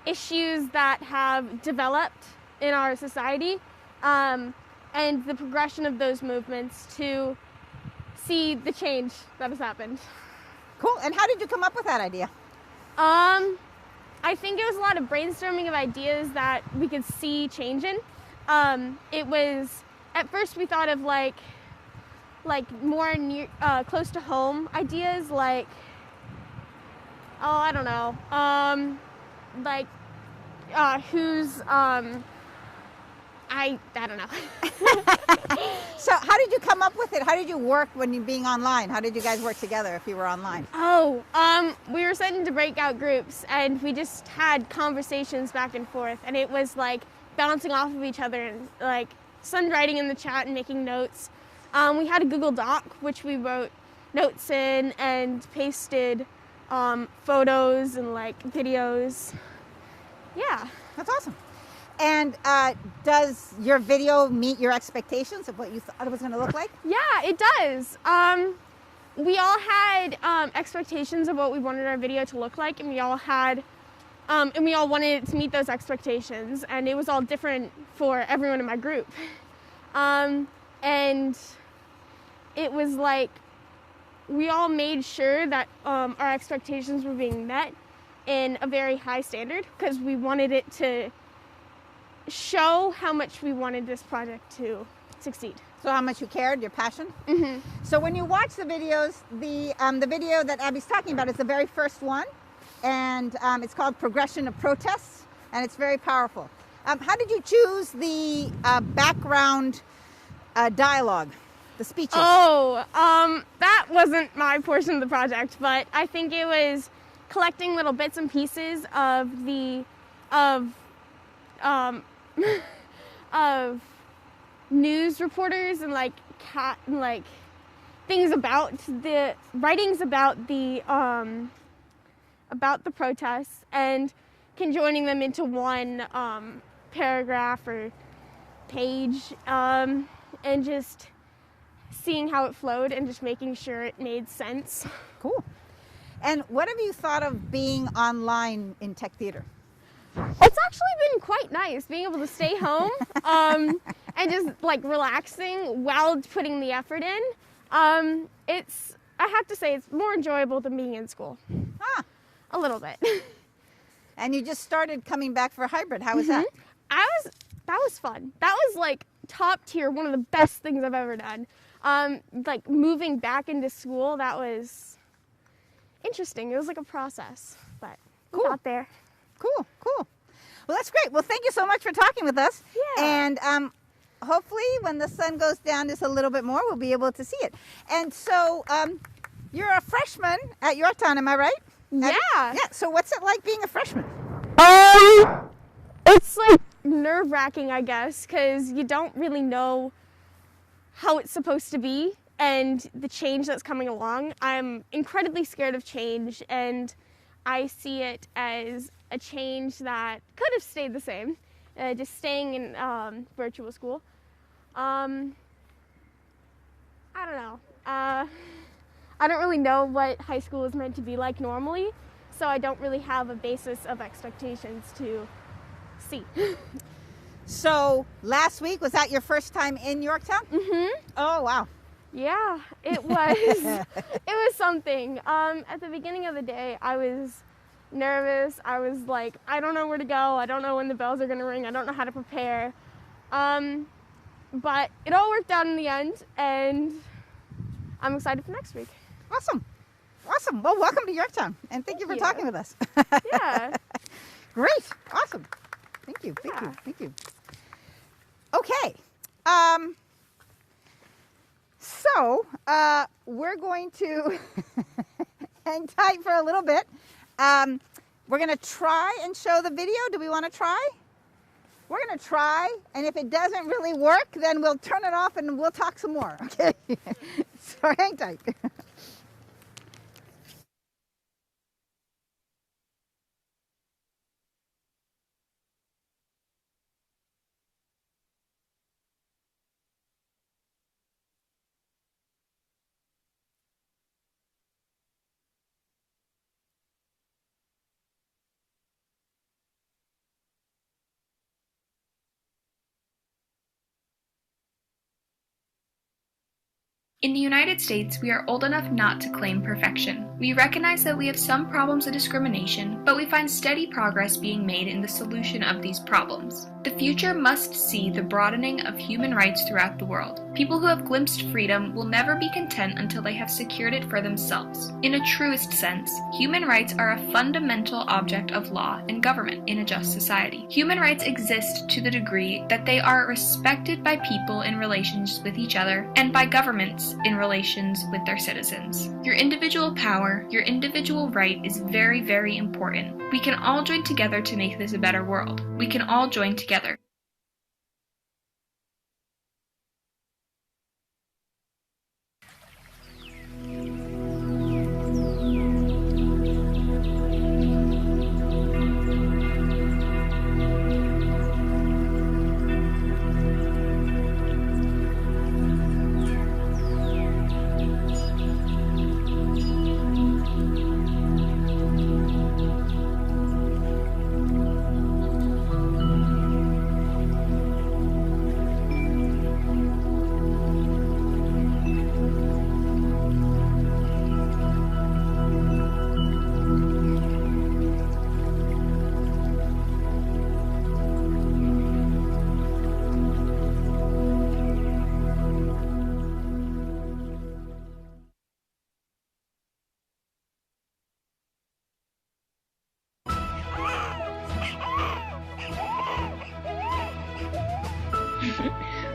issues that have developed in our society, and the progression of those movements to see the change that has happened. Cool. And how did you come up with that idea? I think it was a lot of brainstorming of ideas that we could see changing. It was, at first we thought of like more near, close to home ideas, like, oh, I don't know, who's, I don't know. So how did you come up with it? How did you work when you being online? How did you guys work together if you were online? Oh, we were sent into breakout groups and we just had conversations back and forth, and it was like bouncing off of each other and like sun writing in the chat and making notes. We had a Google Doc which we wrote notes in and pasted photos and like videos. Yeah. That's awesome. And does your video meet your expectations of what you thought it was going to look like? Yeah, it does. We all had expectations of what we wanted our video to look like, and we all wanted it to meet those expectations, and it was all different for everyone in my group. And it was like we all made sure that our expectations were being met in a very high standard, because we wanted it to show how much we wanted this project to succeed. So how much you cared, your passion? Mm-hmm. So when you watch the videos, the video that Abby's talking about is the very first one, and it's called Progression of Protests, and it's very powerful. How did you choose the background dialogue, the speeches? Oh, that wasn't my portion of the project, but I think it was collecting little bits and pieces of of news reporters and like things about the writings about the about the protests and conjoining them into one paragraph or page, and just seeing how it flowed and just making sure it made sense. Cool. And what have you thought of being online in tech theater? It's actually been quite nice being able to stay home and just like relaxing while putting the effort in. I have to say, it's more enjoyable than being in school. Ah. A little bit. And you just started coming back for hybrid. How was that? That was fun. That was like top tier, one of the best things I've ever done. Like moving back into school, that was interesting. It was like a process, but we got there. Cool. Well, that's great. Well, thank you so much for talking with us. Yeah. And hopefully when the sun goes down just a little bit more, we'll be able to see it. And so you're a freshman at Yorktown, am I right? Yeah. Yeah. So what's it like being a freshman? It's like nerve-wracking, I guess, because you don't really know how it's supposed to be and the change that's coming along. I'm incredibly scared of change, and I see it as a change that could have stayed the same, just staying in virtual school. I don't know. I don't really know what high school is meant to be like normally, so I don't really have a basis of expectations to see. So last week, was that your first time in Yorktown? Mm-hmm. Oh, wow. Yeah, it was. It was something. At the beginning of the day, I was nervous. I was like, I don't know where to go. I don't know when the bells are going to ring. I don't know how to prepare. But it all worked out in the end, and I'm excited for next week. Awesome. Well, welcome to Yorktown, and thank you for talking with us. Yeah. Great. Awesome. Thank you. Okay. So we're going to hang tight for a little bit. We're going to try and show the video. Do we want to try? We're going to try, and if it doesn't really work, then we'll turn it off and we'll talk some more. Okay? So hang tight. In the United States, we are old enough not to claim perfection. We recognize that we have some problems of discrimination, but we find steady progress being made in the solution of these problems. The future must see the broadening of human rights throughout the world. People who have glimpsed freedom will never be content until they have secured it for themselves. In a truest sense, human rights are a fundamental object of law and government in a just society. Human rights exist to the degree that they are respected by people in relations with each other and by governments in relations with their citizens. Your individual power, your individual right is very, very important. We can all join together to make this a better world. We can all join together.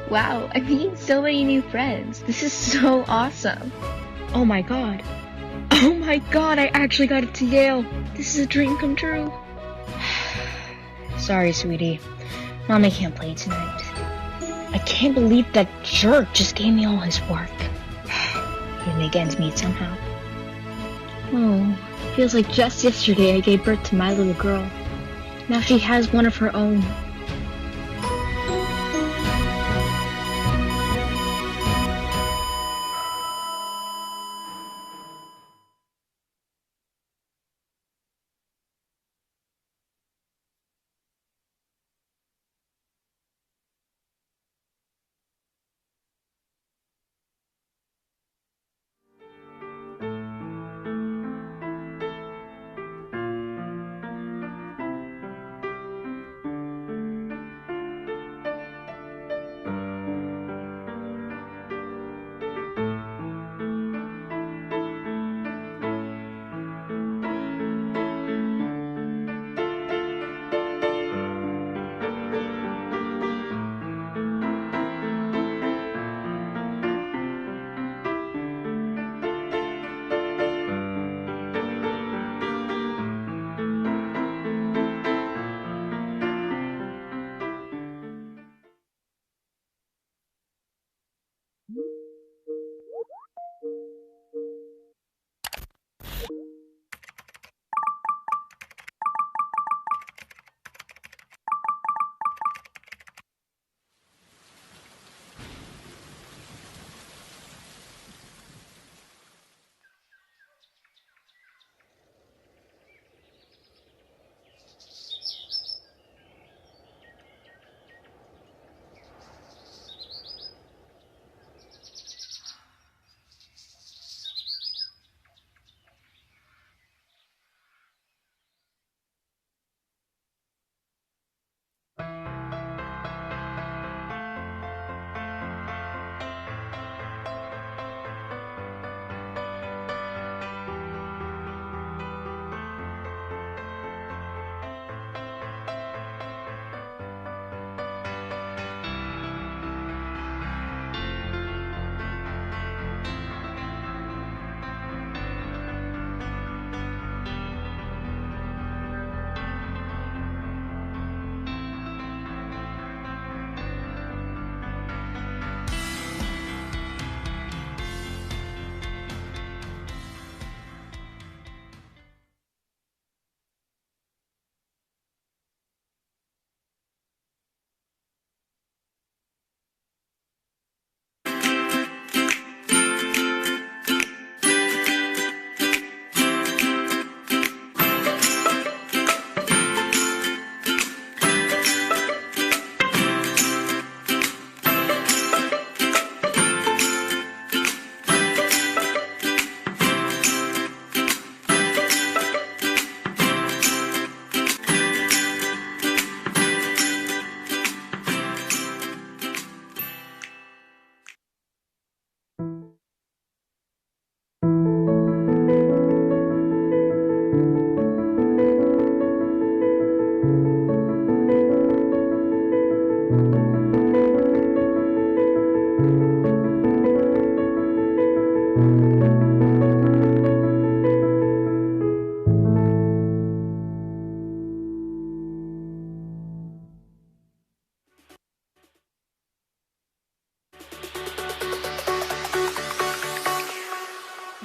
Wow, I'm meeting so many new friends. This is so awesome. Oh my god. Oh my god, I actually got into Yale. This is a dream come true. Sorry, sweetie. Mommy can't play tonight. I can't believe that jerk just gave me all his work. He'll make ends meet somehow. Oh, Feels like just yesterday I gave birth to my little girl. Now she has one of her own.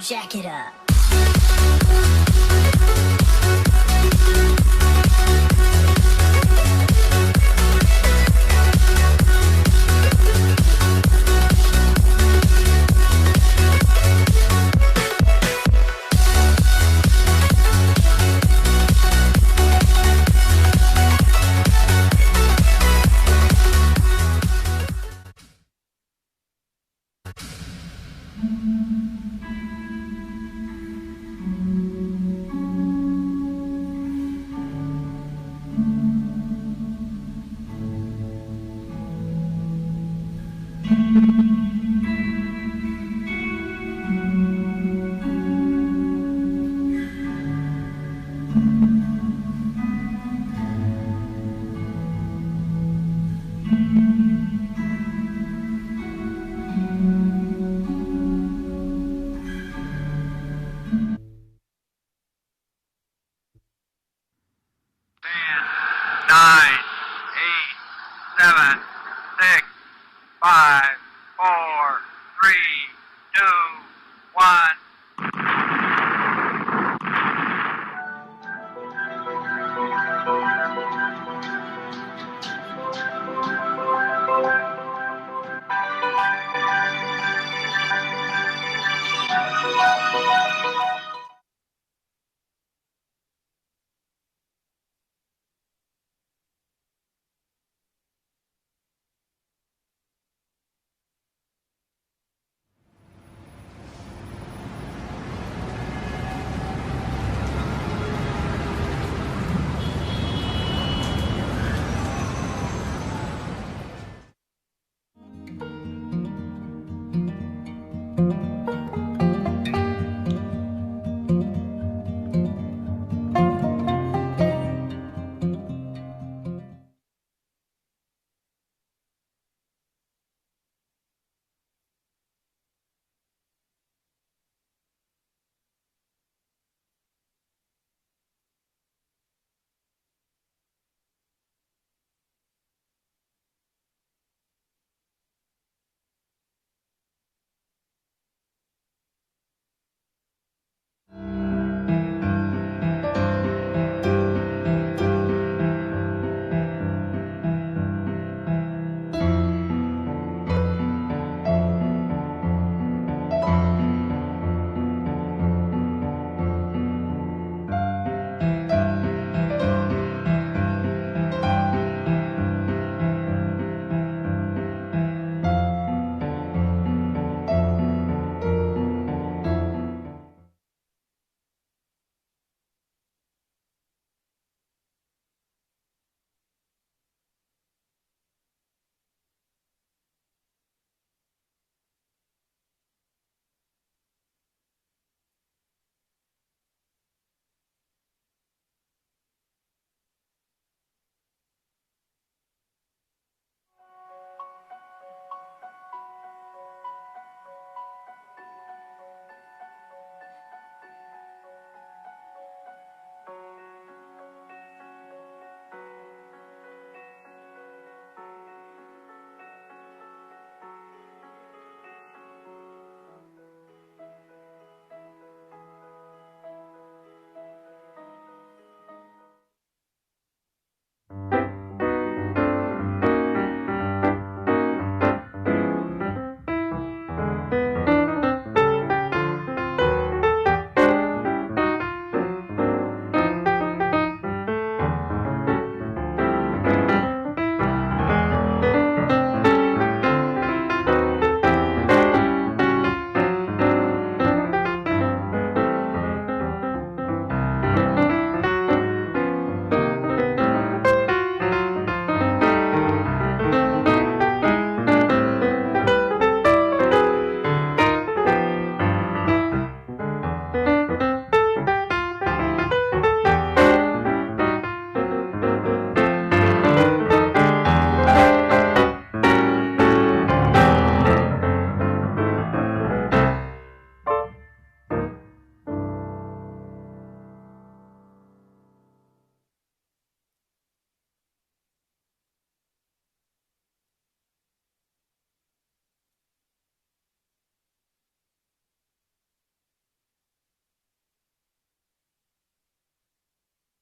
Jack it up.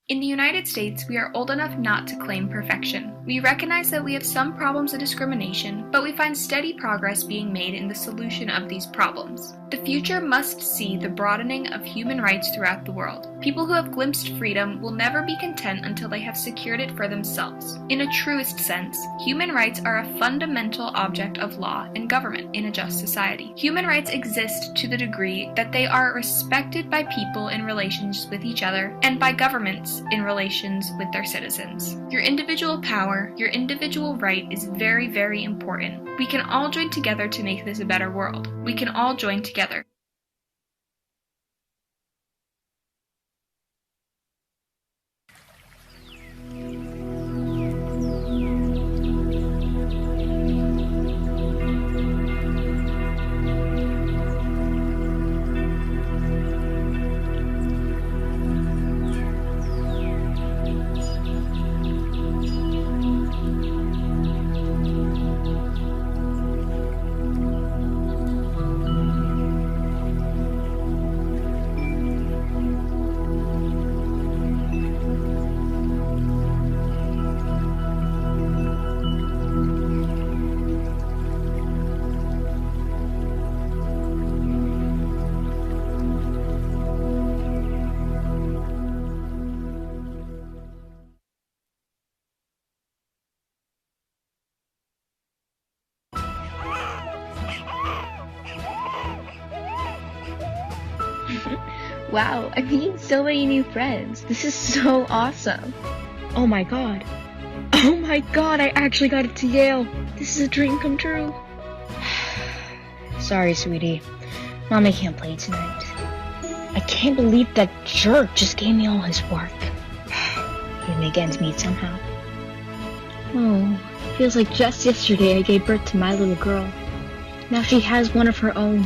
In the United States, we are old enough not to claim perfection. We recognize that we have some problems of discrimination, but we find steady progress being made in the solution of these problems. The future must see the broadening of human rights throughout the world. People who have glimpsed freedom will never be content until they have secured it for themselves. In a truest sense, human rights are a fundamental object of law and government in a just society. Human rights exist to the degree that they are respected by people in relations with each other and by governments in relations with their citizens. Your individual power, your individual right is very, very important. We can all join together to make this a better world. We can all join together. Wow, I'm meeting so many new friends. This is so awesome. Oh my god. Oh my god, I actually got it to Yale. This is a dream come true. Sorry, sweetie. Mommy can't play tonight. I can't believe that jerk just gave me all his work. He make ends meet somehow. Oh, feels like just yesterday I gave birth to my little girl. Now she has one of her own.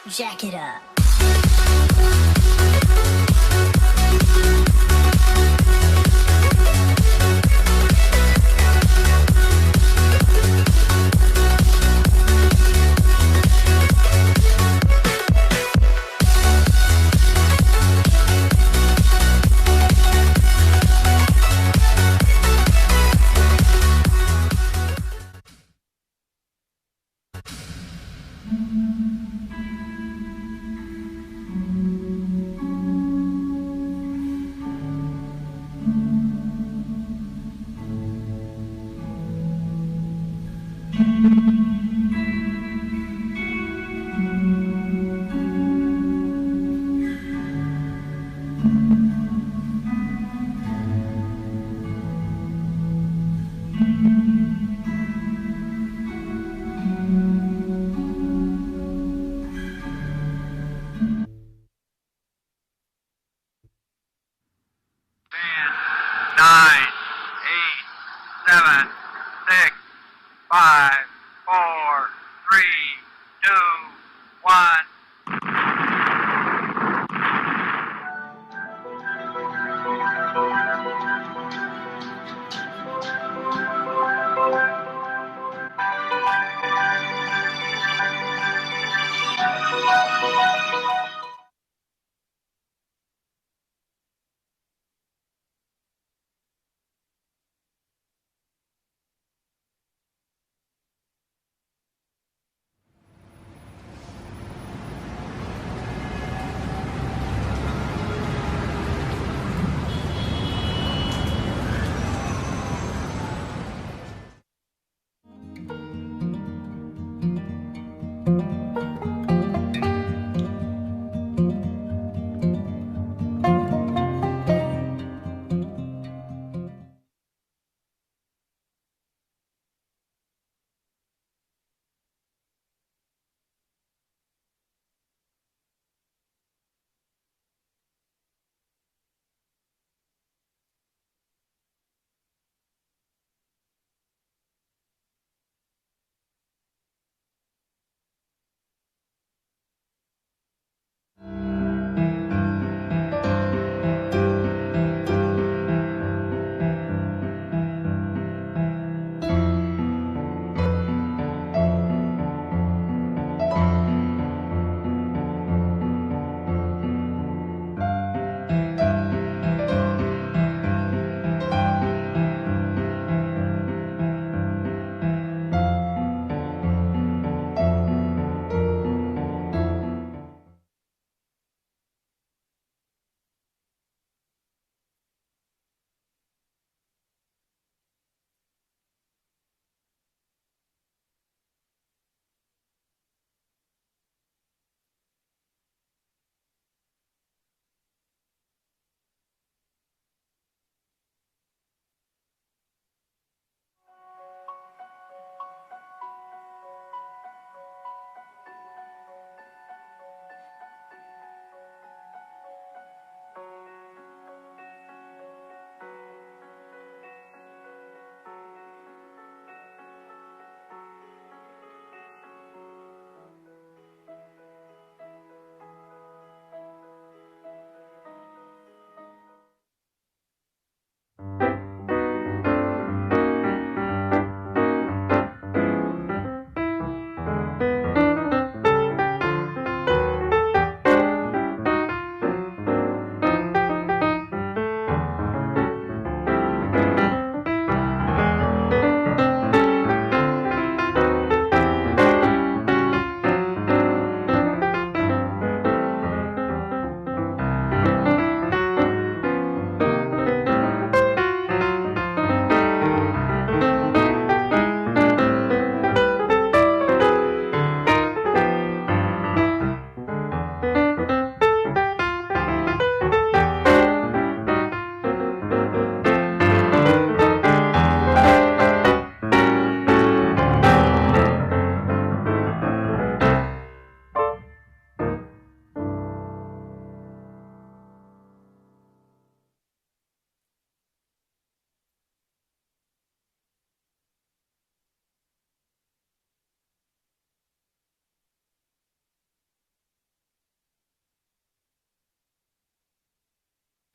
Jack it up. Nine, eight, seven, six, five, four, three, two, one.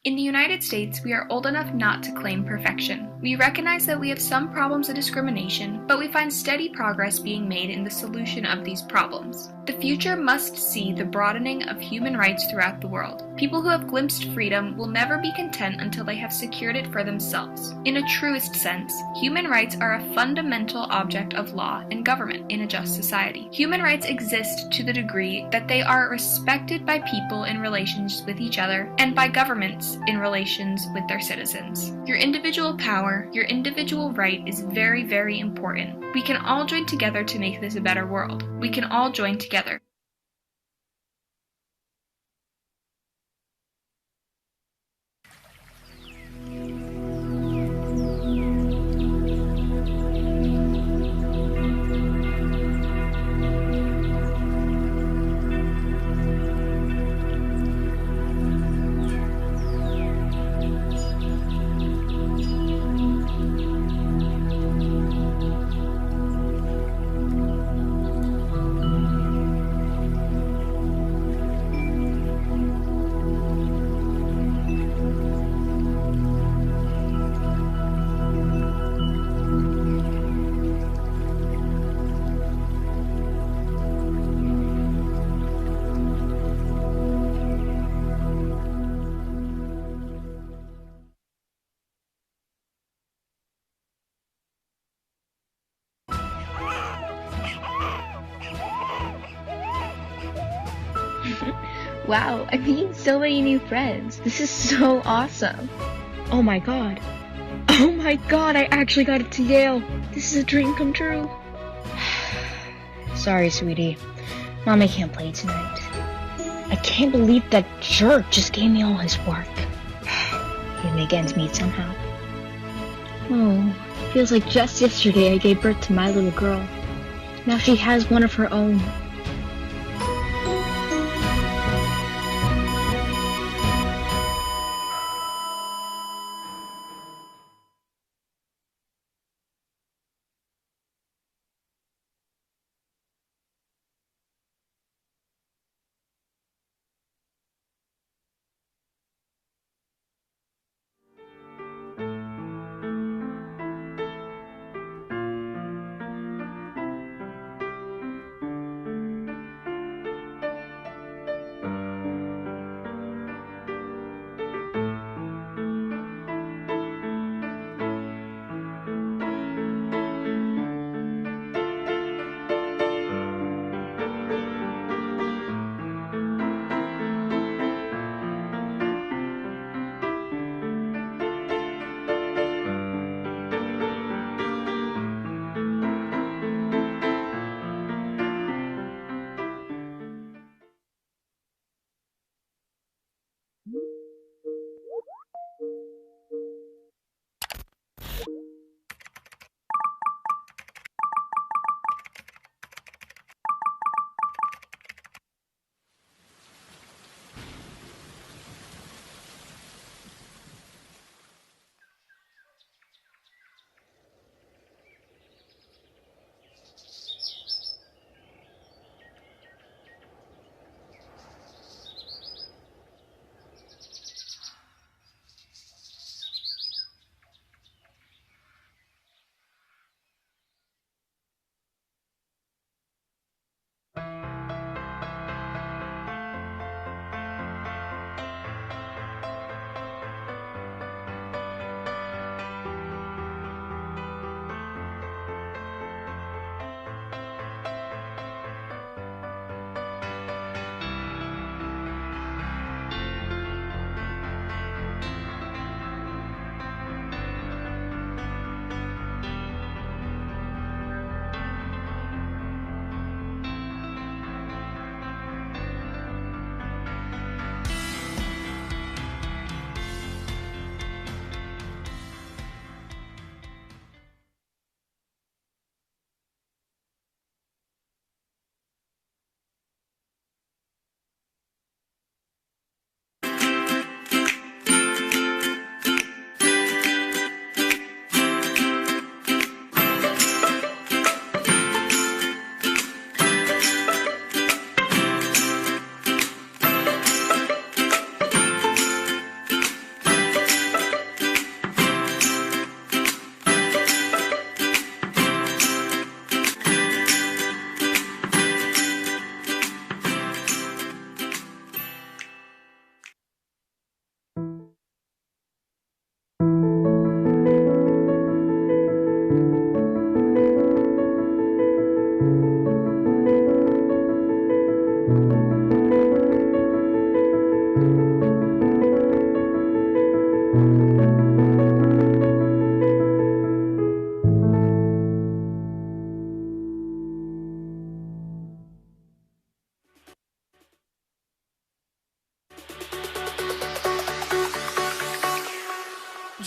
In the United States, we are old enough not to claim perfection. We recognize that we have some problems of discrimination, but we find steady progress being made in the solution of these problems. The future must see the broadening of human rights throughout the world. People who have glimpsed freedom will never be content until they have secured it for themselves. In a truest sense, human rights are a fundamental object of law and government in a just society. Human rights exist to the degree that they are respected by people in relations with each other and by governments in relations with their citizens. Your individual power, your individual right is very, very important. We can all join together to make this a better world. We can all join together. Wow, I'm meeting so many new friends. This is so awesome. Oh my god. Oh my god, I actually got it to Yale. This is a dream come true. Sorry, sweetie. Mommy can't play tonight. I can't believe that jerk just gave me all his work. We make ends meet somehow. Oh, feels like just yesterday I gave birth to my little girl. Now she has one of her own.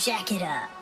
Jack it up.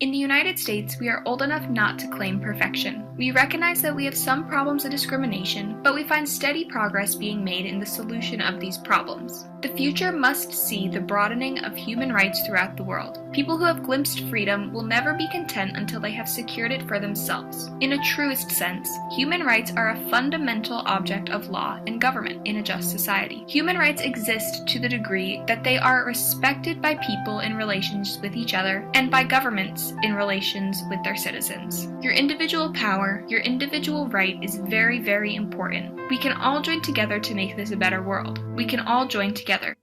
In the United States, we are old enough not to claim perfection. We recognize that we have some problems of discrimination, but we find steady progress being made in the solution of these problems. The future must see the broadening of human rights throughout the world. People who have glimpsed freedom will never be content until they have secured it for themselves. In a truest sense, human rights are a fundamental object of law and government in a just society. Human rights exist to the degree that they are respected by people in relations with each other and by governments in relations with their citizens. Your individual power, your individual right is very, very important. We can all join together to make this a better world. We can all join together.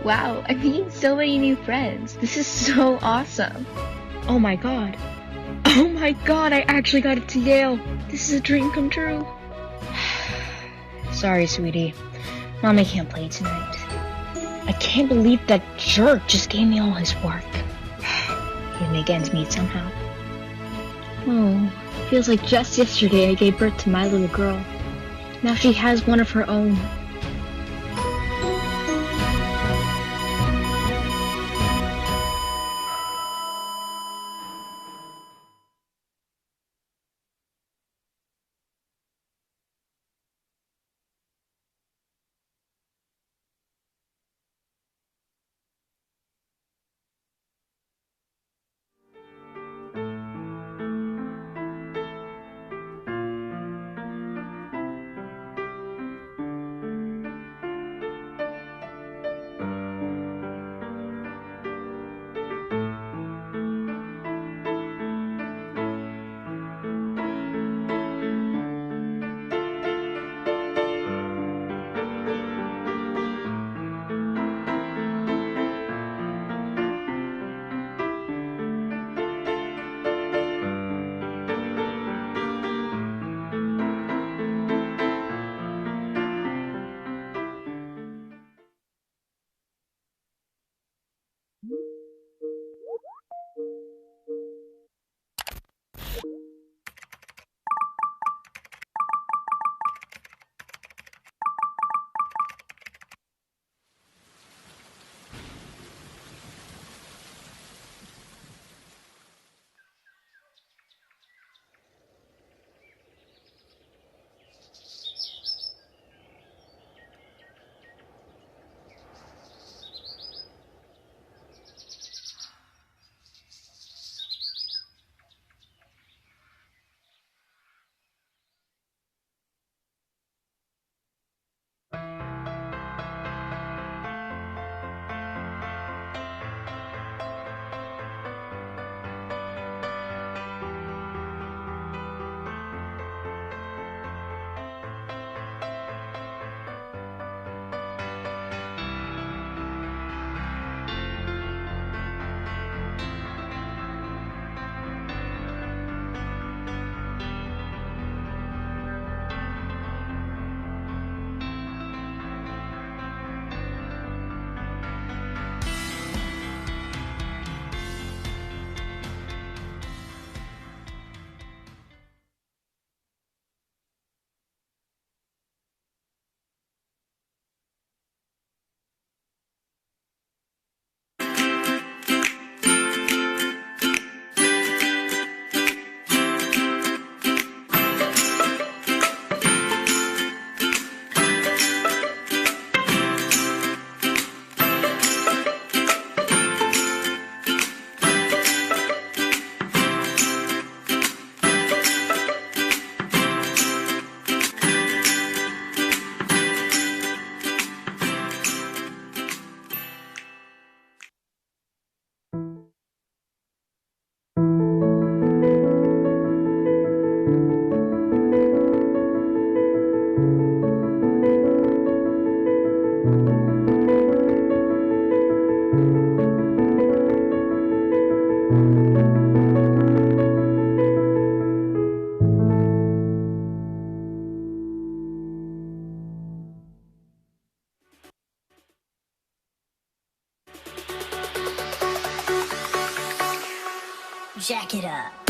Wow, I'm meeting so many new friends. This is so awesome. Oh my god. Oh my god, I actually got it to Yale. This is a dream come true. Sorry, sweetie. Mommy can't play tonight. I can't believe that jerk just gave me all his work. He'd make ends meet somehow. Oh, feels like just yesterday I gave birth to my little girl. Now she has one of her own. it up.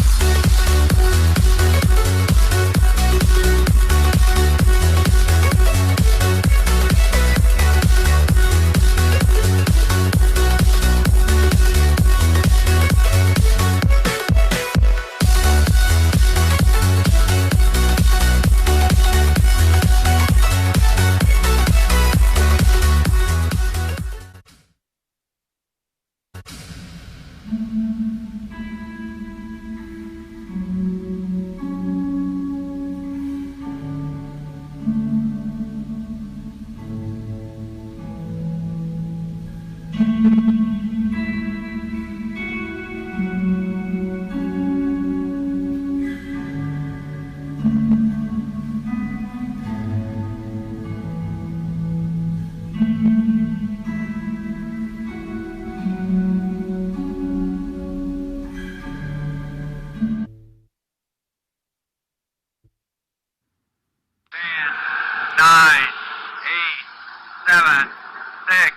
Nine, eight, seven, six,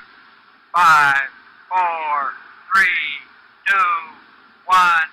five, four, three, two, one.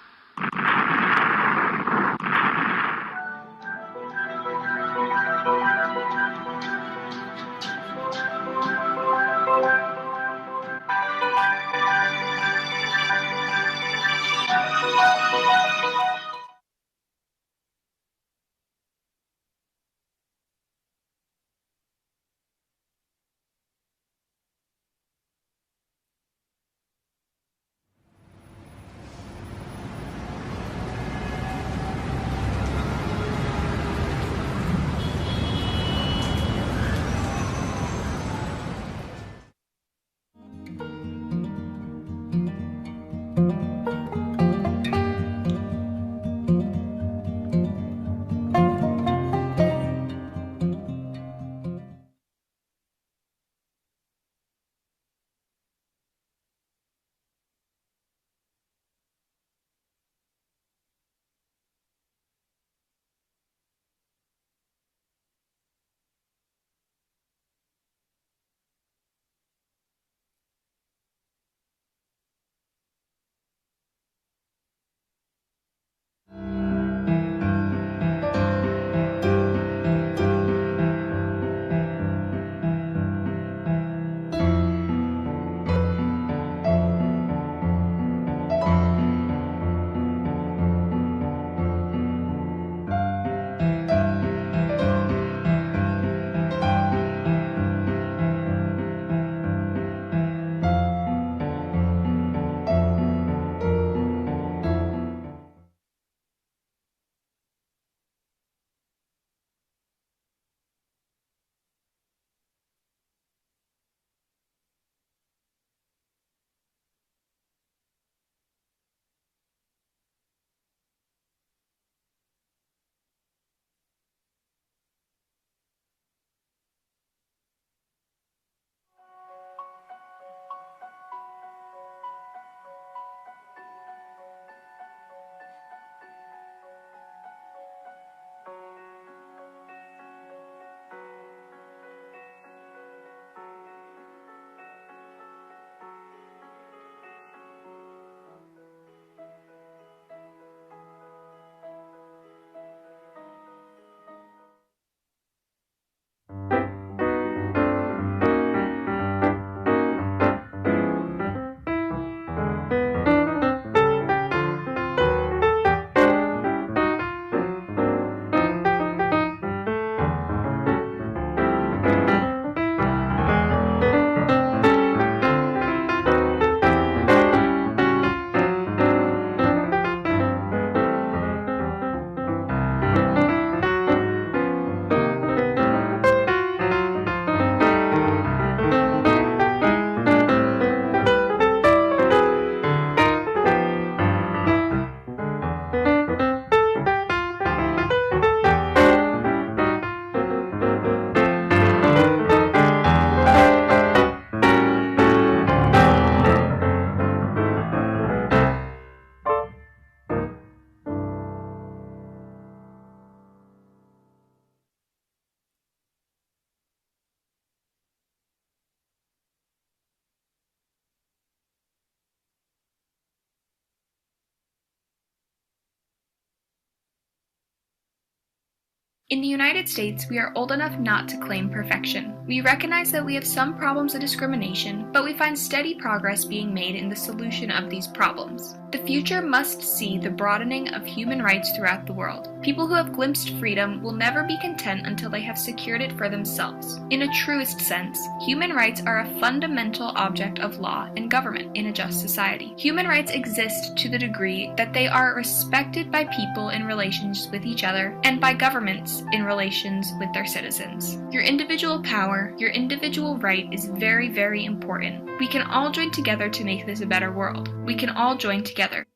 In the United States, we are old enough not to claim perfection. We recognize that we have some problems of discrimination, but we find steady progress being made in the solution of these problems. The future must see the broadening of human rights throughout the world. People who have glimpsed freedom will never be content until they have secured it for themselves. In a truest sense, human rights are a fundamental object of law and government in a just society. Human rights exist to the degree that they are respected by people in relations with each other and by governments in relations with their citizens. Your individual power, your individual right is very, very important. We can all join together to make this a better world. We can all join together.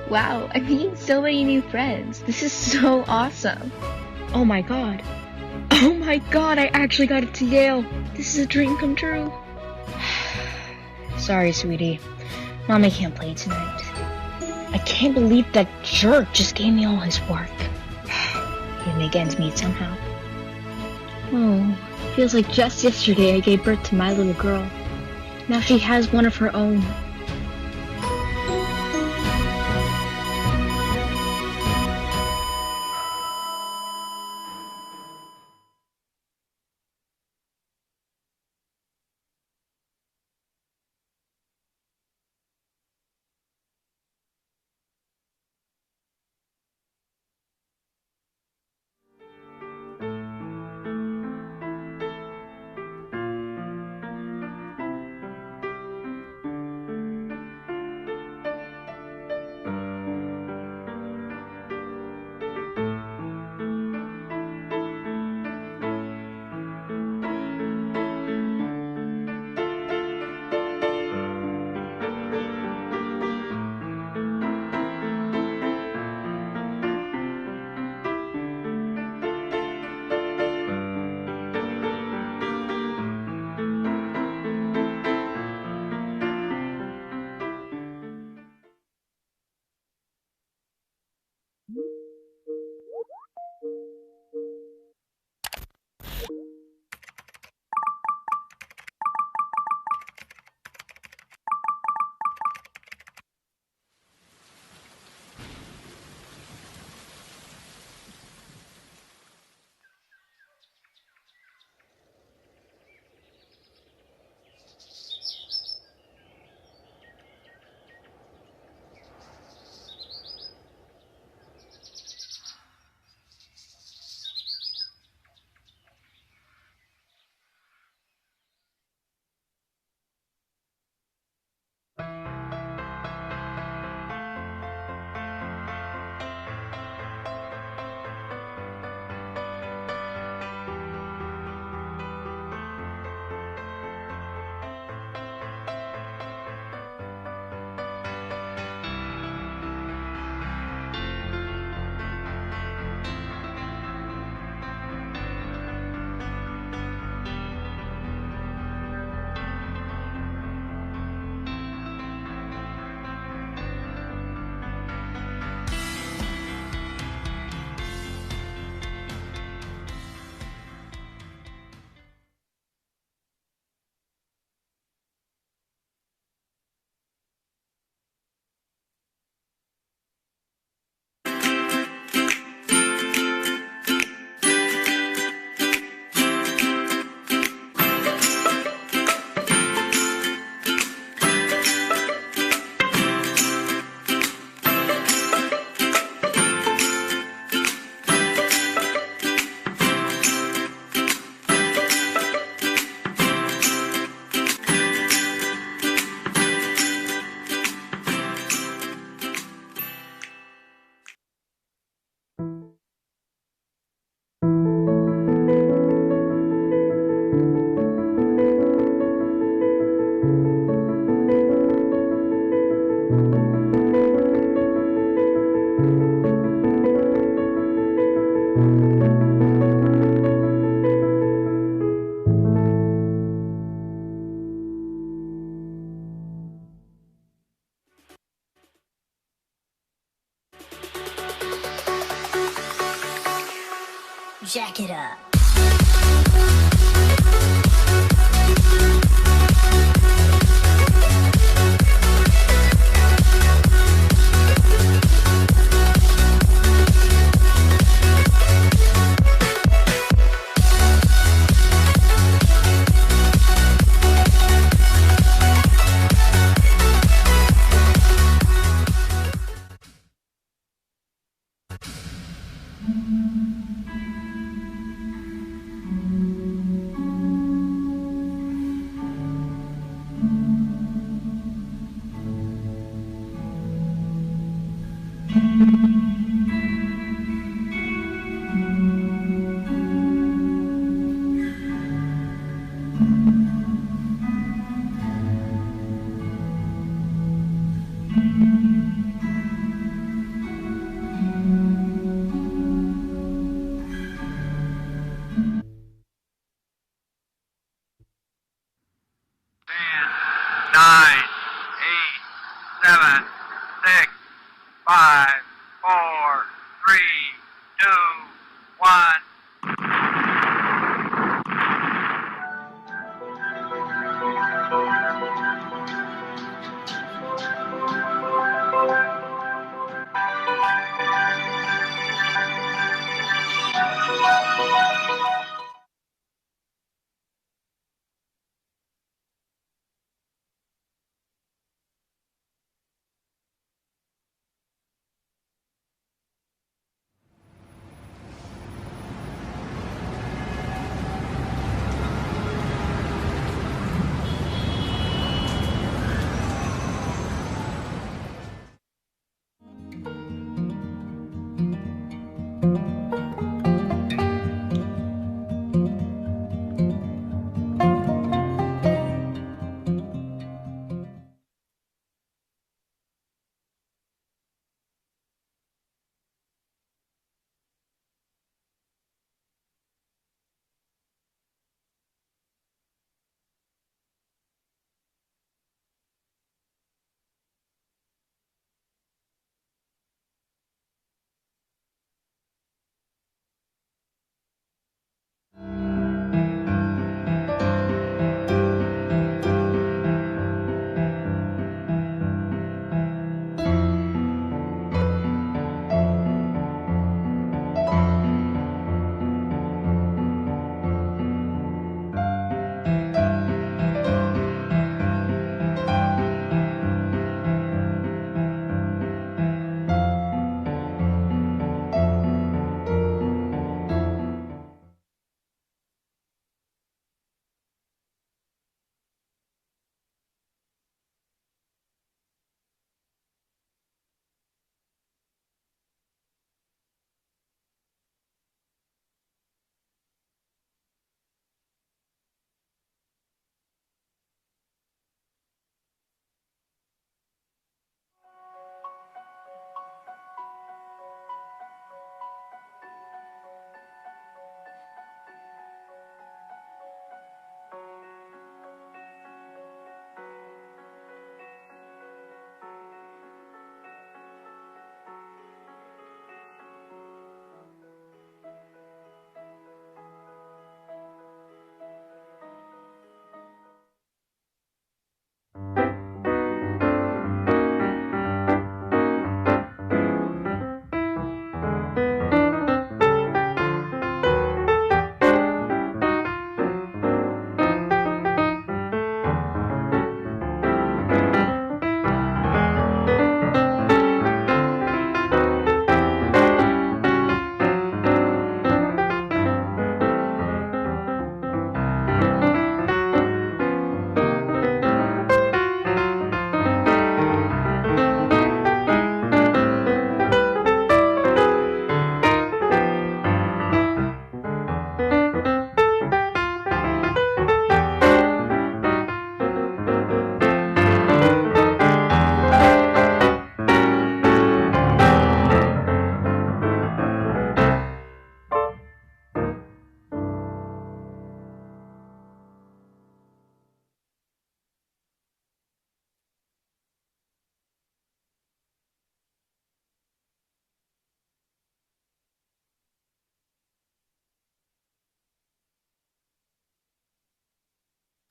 Wow, I'm meeting so many new friends. This is so awesome. Oh my god. Oh my god, I actually got it to Yale. This is a dream come true. Sorry, sweetie. Mommy can't play tonight. I can't believe that jerk just gave me all his work. He'd make ends meet somehow. Oh, feels like just yesterday I gave birth to my little girl. Now she has one of her own. Jack it up. Nine, eight, seven, six, five, four, three, two, one.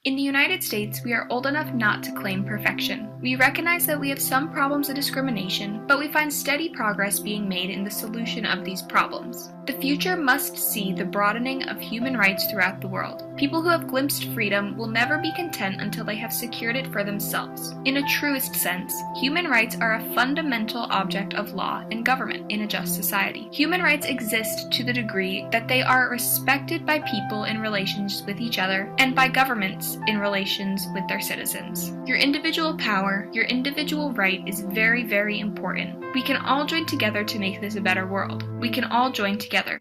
In the United States, we are old enough not to claim perfection. We recognize that we have some problems of discrimination, but we find steady progress being made in the solution of these problems. The future must see the broadening of human rights throughout the world. People who have glimpsed freedom will never be content until they have secured it for themselves. In a truest sense, human rights are a fundamental object of law and government in a just society. Human rights exist to the degree that they are respected by people in relations with each other and by governments in relations with their citizens. Your individual power, your individual right is very, very important. We can all join together to make this a better world. We can all join together.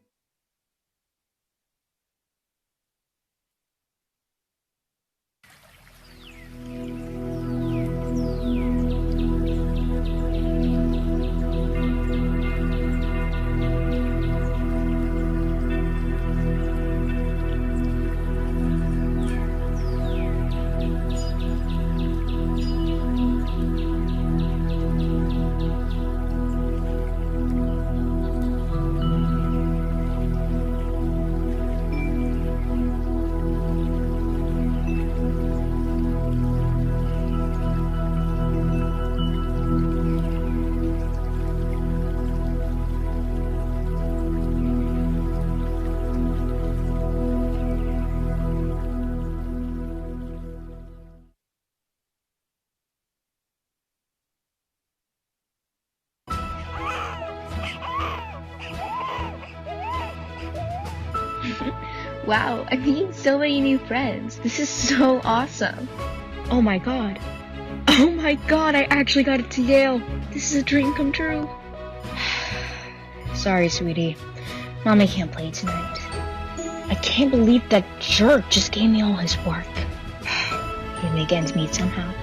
Wow, I'm meeting so many new friends. This is so awesome. Oh my god. Oh my god, I actually got it to Yale. This is a dream come true. Sorry, sweetie. Mommy can't play tonight. I can't believe that jerk just gave me all his work. He'd make ends meet somehow.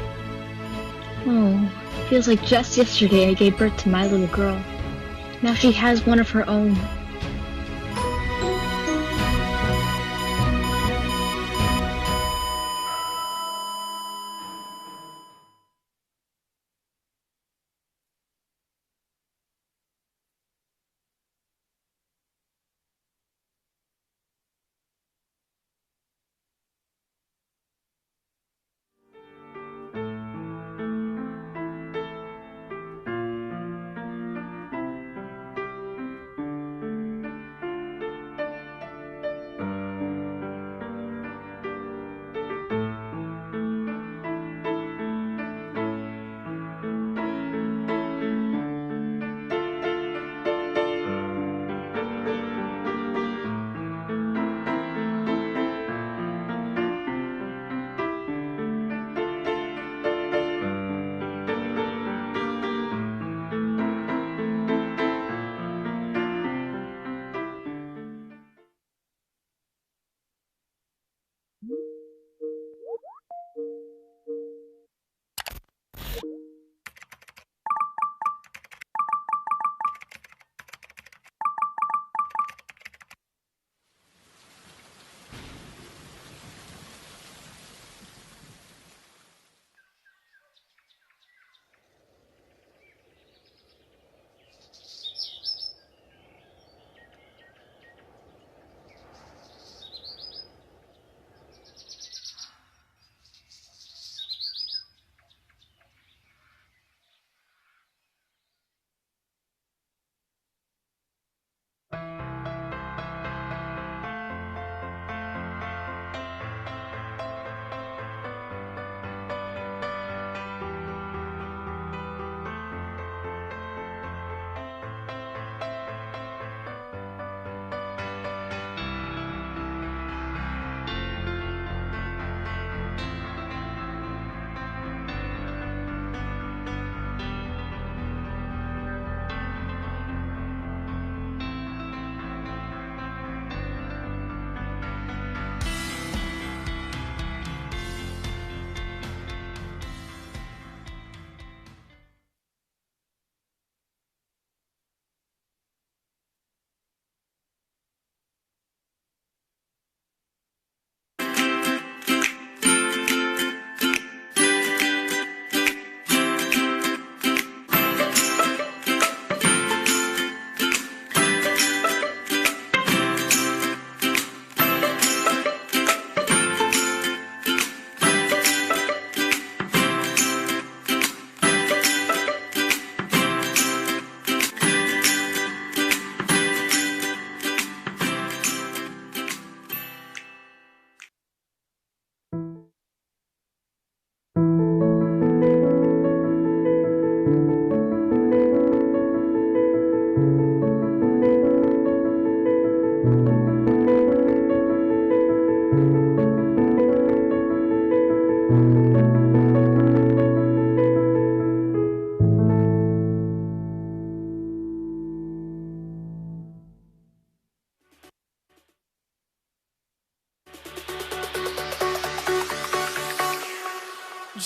Oh, feels like just yesterday I gave birth to my little girl. Now she has one of her own.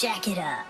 Jack it up.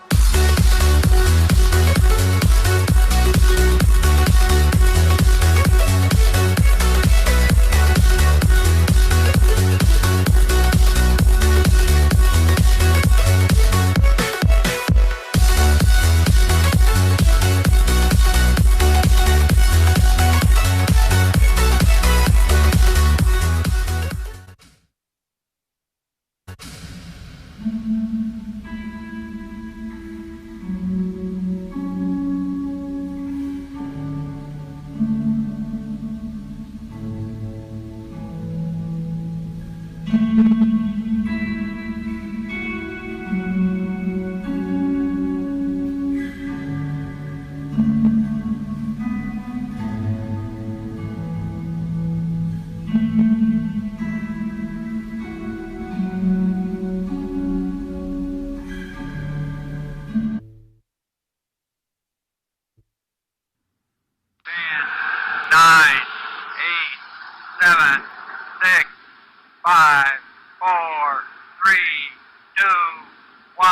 Nine, eight, seven, six, five, four, three, two, one.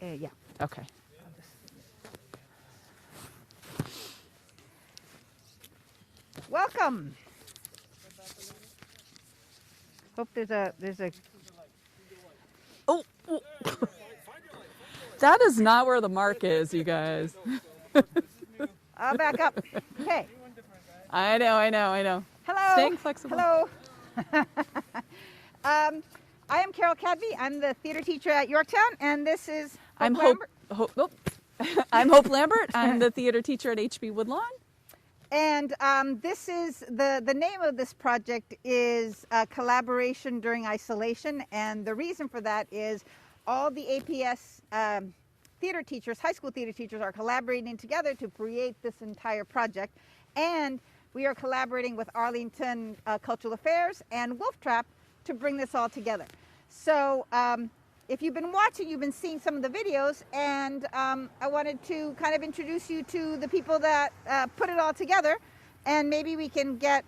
Yeah, okay. welcome. Hope there's a Oh, that is not where the mark is, you guys. I'll back up. Okay. I know. Hello. Staying flexible. Hello. I am Carol Cadby. I'm the theater teacher at Yorktown, and this is I'm Lambert. I'm Hope Lambert. I'm the theater teacher at HB Woodlawn. And this is the name of this project is Collaboration During Isolation, and the reason for that is all the APS theater teachers, high school theater teachers, are collaborating together to create this entire project, and we are collaborating with Arlington Cultural Affairs and Wolf Trap to bring this all together. So if you've been watching, you've been seeing some of the videos, and I wanted to kind of introduce you to the people that put it all together, and maybe we can get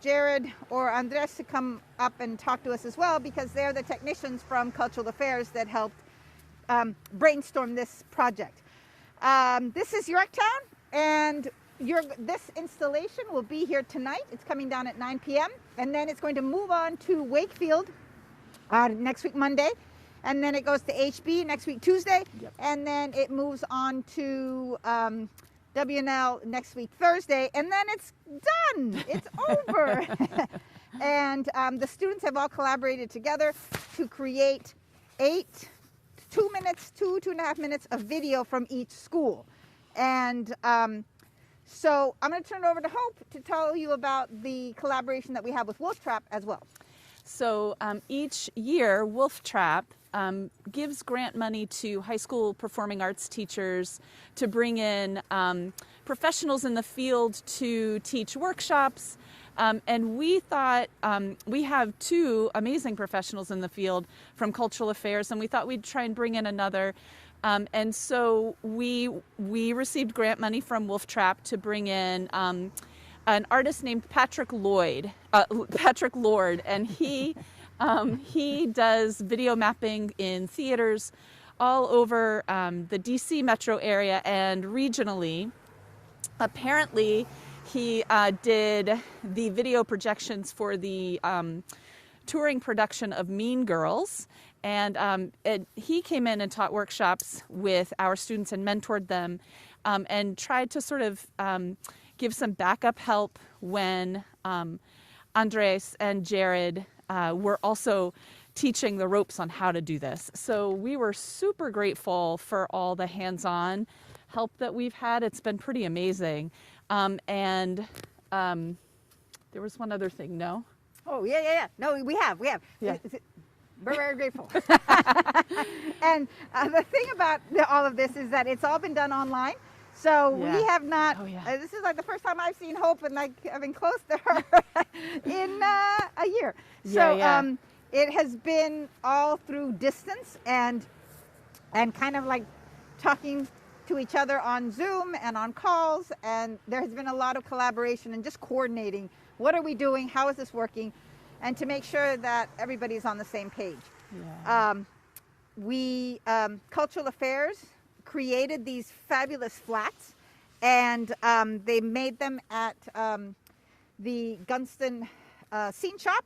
Jared or Andres to come up and talk to us as well, because they're the technicians from Cultural Affairs that helped brainstorm this project. This is Yorktown, and this installation will be here tonight. It's coming down at 9 p.m. and then it's going to move on to Wakefield next week Monday, and then it goes to HB next week Tuesday, and then it moves on to WNL next week Thursday, and then it's done. It's over. And the students have all collaborated together to create 2.5 minutes of video from each school. And so I'm going to turn it over to Hope to tell you about the collaboration that we have with Wolf Trap as well. So each year, Wolf Trap gives grant money to high school performing arts teachers to bring in professionals in the field to teach workshops. And we thought we have two amazing professionals in the field from Cultural Affairs, and we thought we'd try and bring in another. And so we received grant money from Wolf Trap to bring in an artist named Patrick Lord, and he does video mapping in theaters all over the DC metro area and regionally. Apparently, he did the video projections for the touring production of Mean Girls, and he came in and taught workshops with our students and mentored them, and tried to sort of give some backup help when Andres and Jared were also teaching the ropes on how to do this. So we were super grateful for all the hands-on help that we've had. It's been pretty amazing. And there was one other thing, no? Oh, yeah. No, we have. Yeah. We're very grateful. And the thing about all of this is that it's all been done online. So we have not, this is like the first time I've seen Hope, and like I've been close to her in a year. So it has been all through distance and kind of like talking to each other on Zoom and on calls, and there has been a lot of collaboration and just coordinating. What are we doing? How is this working? And to make sure that everybody's on the same page. Cultural Affairs created these fabulous flats, and they made them at the Gunston Scene Shop,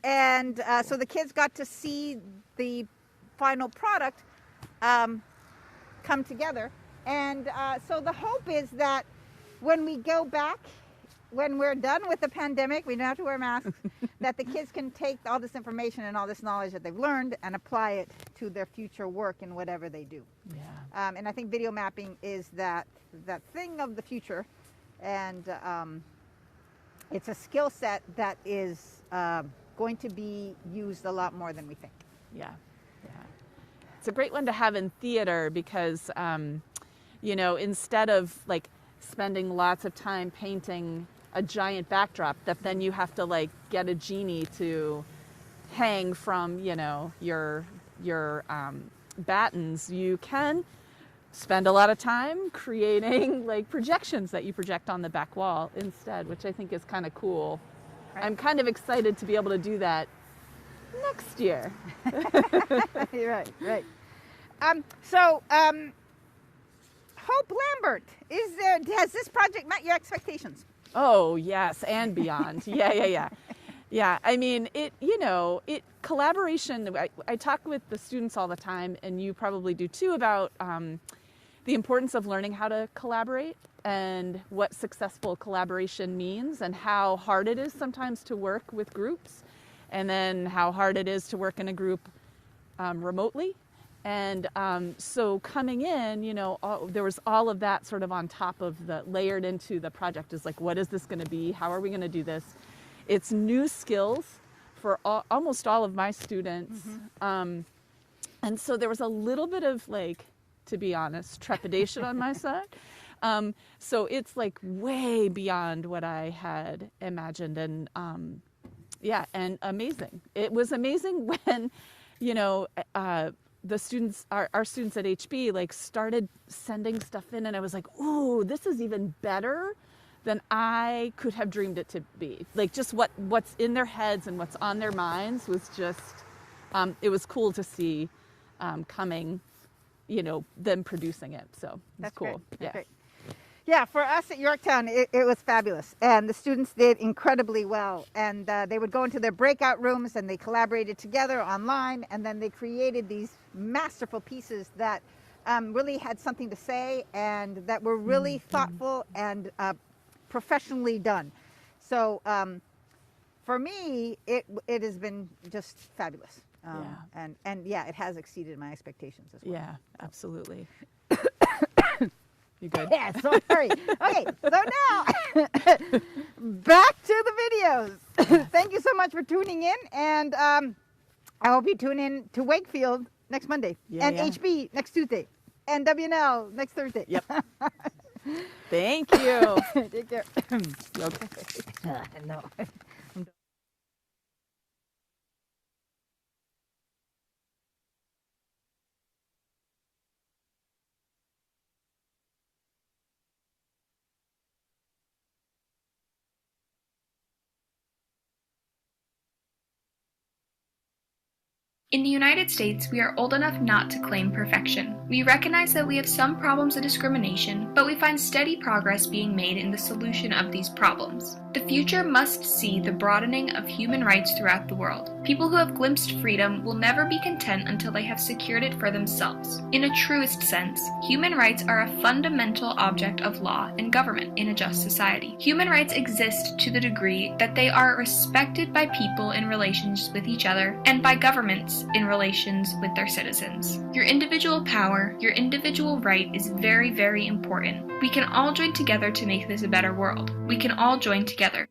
and so the kids got to see the final product come together. And so the hope is that when we go back, when we're done with the pandemic, we don't have to wear masks, that the kids can take all this information and all this knowledge that they've learned and apply it to their future work in whatever they do. And I think video mapping is that thing of the future, and it's a skill set that is going to be used a lot more than we think. It's a great one to have in theater because instead of like spending lots of time painting a giant backdrop that then you have to like get a genie to hang from your battens, you can spend a lot of time creating like projections that you project on the back wall instead, which I think is kind of cool. Right. I'm kind of excited to be able to do that next year. Right. Hope Lambert, has this project met your expectations? Oh, yes, and beyond. Yeah. I mean, collaboration, I talk with the students all the time, and you probably do too, about the importance of learning how to collaborate and what successful collaboration means and how hard it is sometimes to work with groups, and then how hard it is to work in a group remotely. And so coming in, there was all of that sort of on top of layered into the project is like, what is this going to be? How are we going to do this? It's new skills for almost all of my students. And so there was a little bit of, like, to be honest, trepidation on my side. So it's like way beyond what I had imagined. And and amazing. It was amazing when, the students, our students at HB, like, started sending stuff in, and I was like, ooh, this is even better than I could have dreamed it to be. Like, just what's in their heads and what's on their minds was just, it was cool to see coming, them producing it. So it's cool. Great. That's great. Yeah, for us at Yorktown, it was fabulous. And the students did incredibly well. And they would go into their breakout rooms and they collaborated together online. And then they created these masterful pieces that really had something to say and that were really thoughtful and professionally done. So for me, it has been just fabulous. And it has exceeded my expectations as well. Yeah, absolutely. You good? Yeah, sorry. Okay, so now back to the videos. Thank you so much for tuning in, and I hope you tune in to Wakefield next Monday, and HB next Tuesday, and WNL next Thursday. Yep. Thank you. Take care. Okay. No. In the United States, we are old enough not to claim perfection. We recognize that we have some problems of discrimination, but we find steady progress being made in the solution of these problems. The future must see the broadening of human rights throughout the world. People who have glimpsed freedom will never be content until they have secured it for themselves. In a truest sense, human rights are a fundamental object of law and government in a just society. Human rights exist to the degree that they are respected by people in relations with each other and by governments in relations with their citizens. Your individual power, your individual right is very, very important. We can all join together to make this a better world. We can all join together.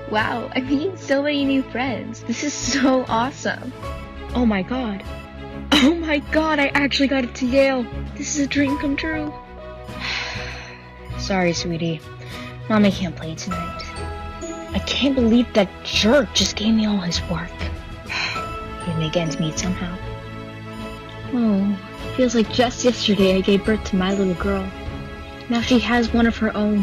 Wow, I'm meeting so many new friends. This is so awesome. Oh my god. Oh my god, I actually got into Yale. This is a dream come true. Sorry, sweetie. Mommy can't play tonight. I can't believe that jerk just gave me all his work. We make ends meet somehow. Oh, feels like just yesterday I gave birth to my little girl. Now she has one of her own.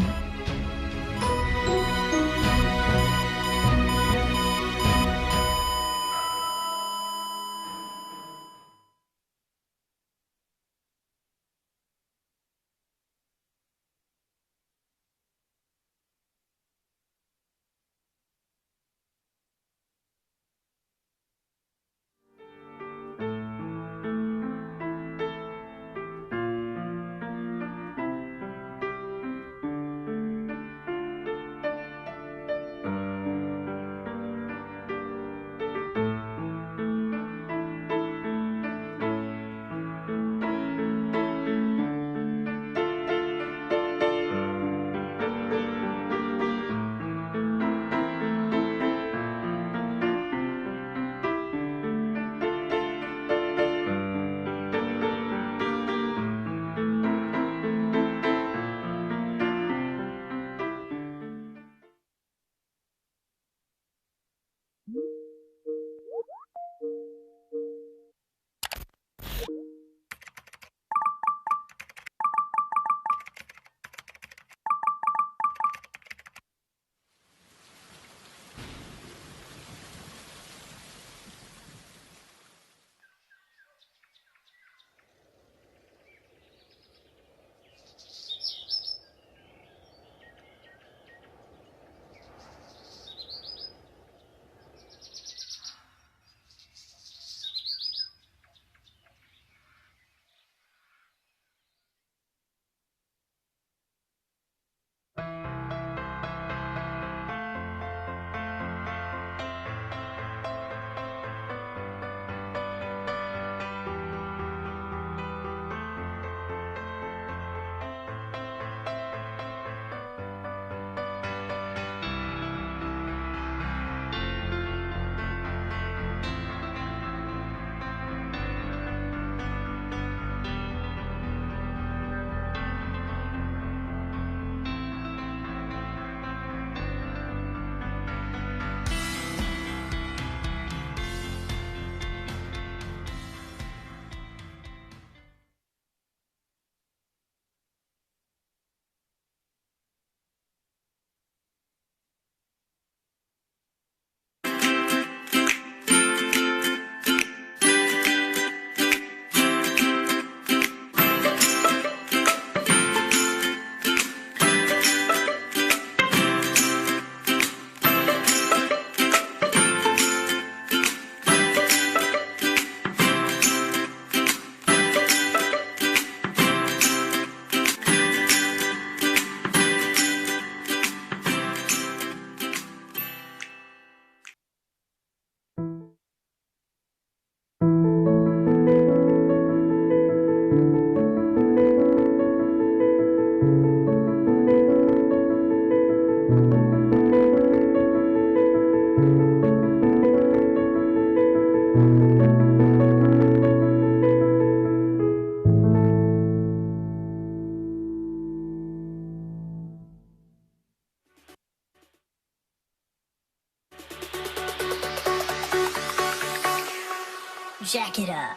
Jack it up.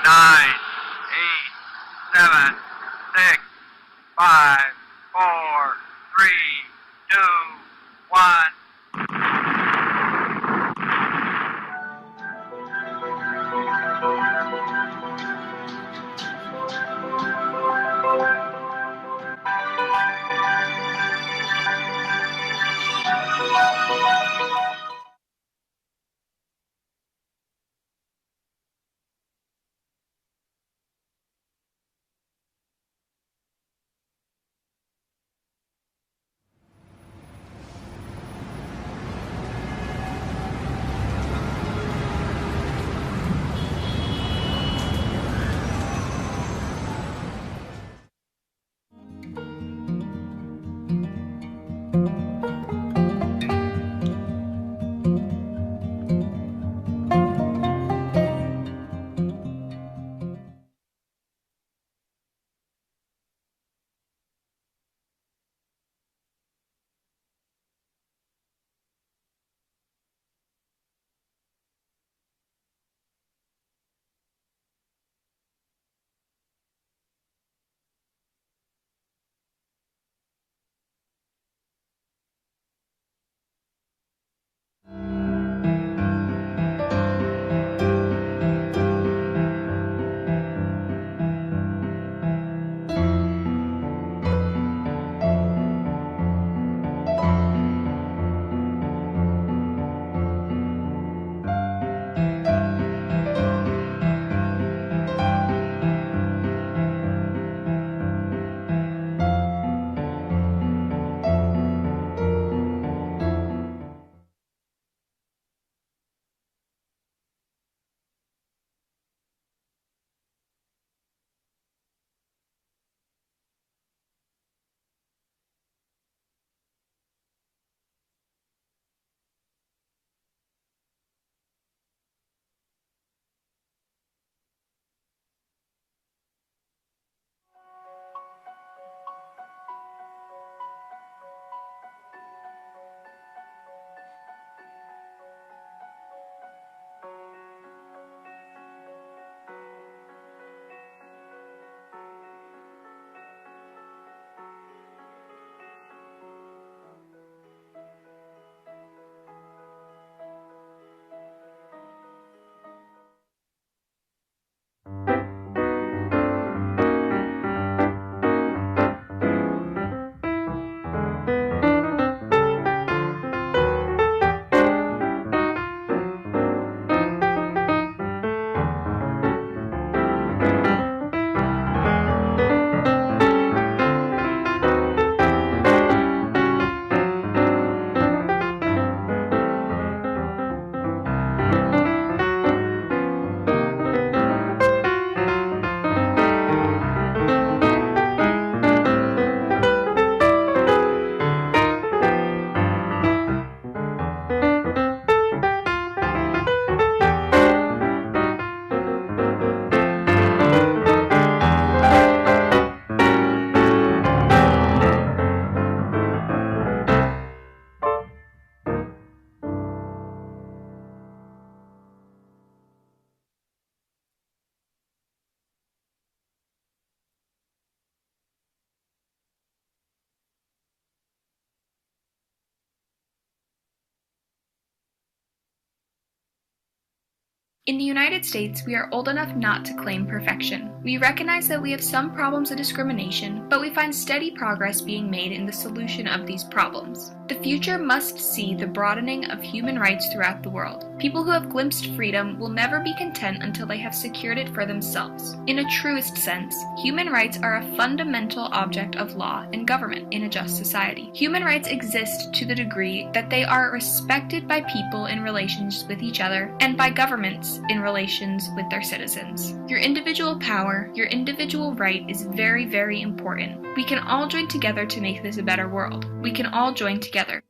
Nine, eight, seven, six, five, four, three, two, one. In the United States, we are old enough not to claim perfection. We recognize that we have some problems of discrimination, but we find steady progress being made in the solution of these problems. The future must see the broadening of human rights throughout the world. People who have glimpsed freedom will never be content until they have secured it for themselves. In a truest sense, human rights are a fundamental object of law and government in a just society. Human rights exist to the degree that they are respected by people in relations with each other and by governments in relations with their citizens. Your individual power, your individual right is very, very important. We can all join together to make this a better world. We can all join together.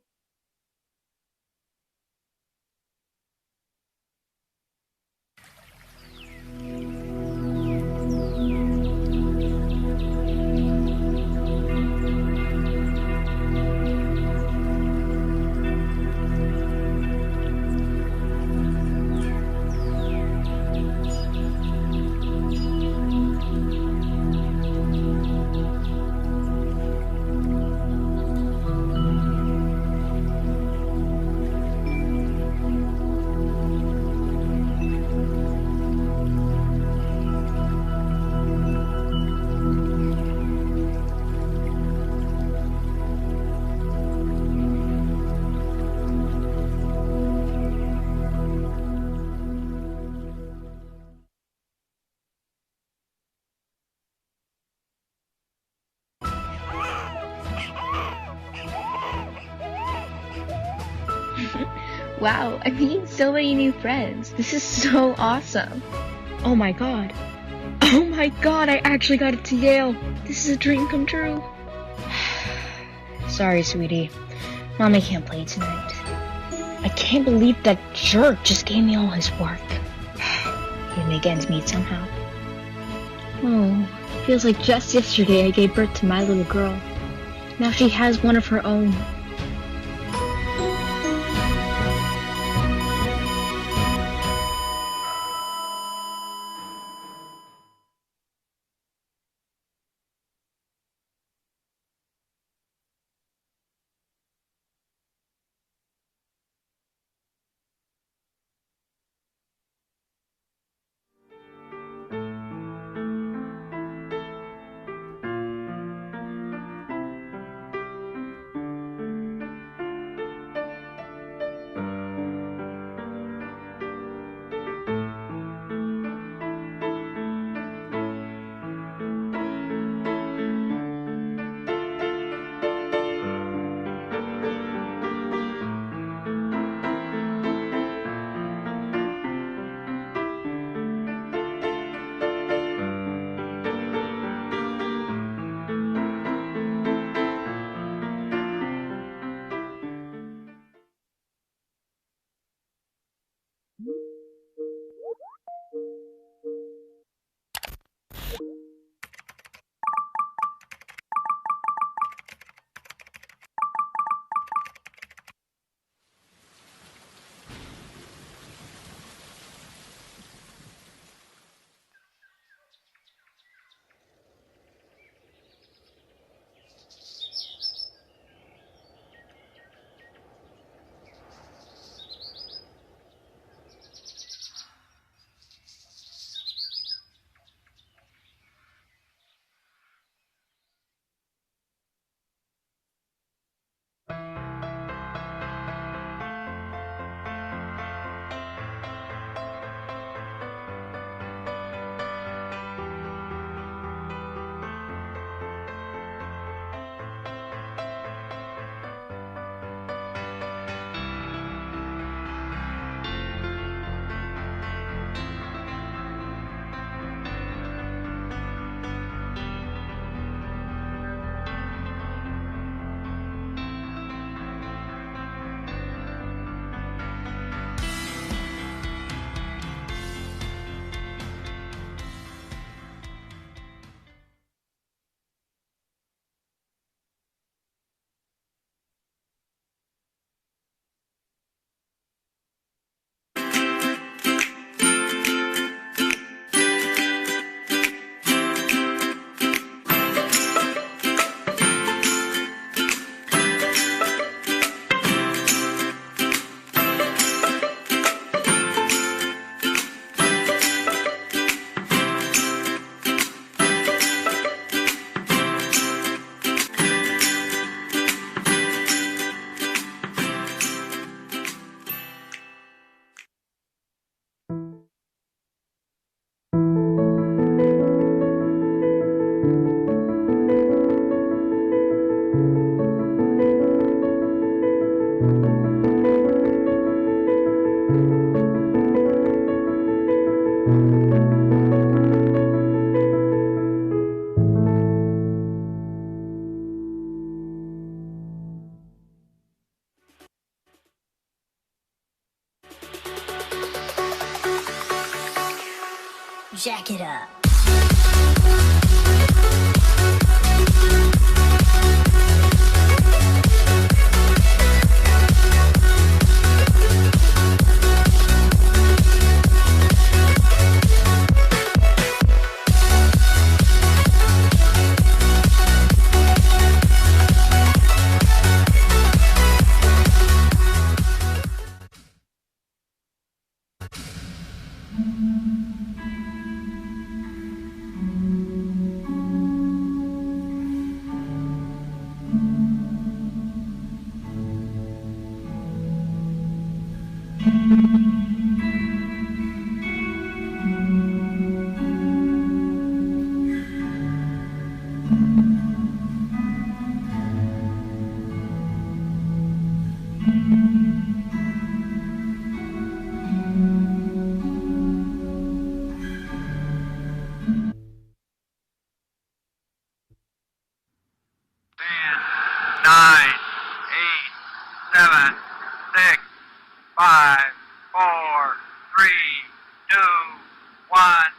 Wow, I'm meeting so many new friends. This is so awesome. Oh my god. Oh my god, I actually got it to Yale. This is a dream come true. Sorry, sweetie. Mommy can't play tonight. I can't believe that jerk just gave me all his work. He'd make ends meet somehow. Oh, feels like just yesterday I gave birth to my little girl. Now she has one of her own. Jack it up. Nine, eight, seven, six, five, four, three, two, one.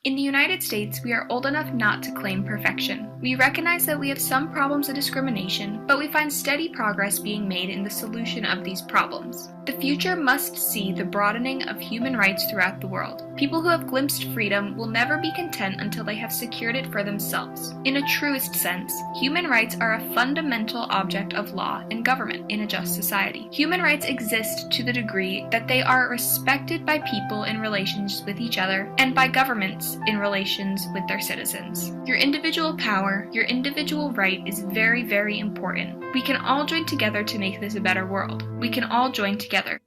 In the United States, we are old enough not to claim perfection. We recognize that we have some problems of discrimination, but we find steady progress being made in the solution of these problems. The future must see the broadening of human rights throughout the world. People who have glimpsed freedom will never be content until they have secured it for themselves. In a truest sense, human rights are a fundamental object of law and government in a just society. Human rights exist to the degree that they are respected by people in relations with each other and by governments in relations with their citizens. Your individual power, your individual right is very, very important. We can all join together to make this a better world. We can all join together.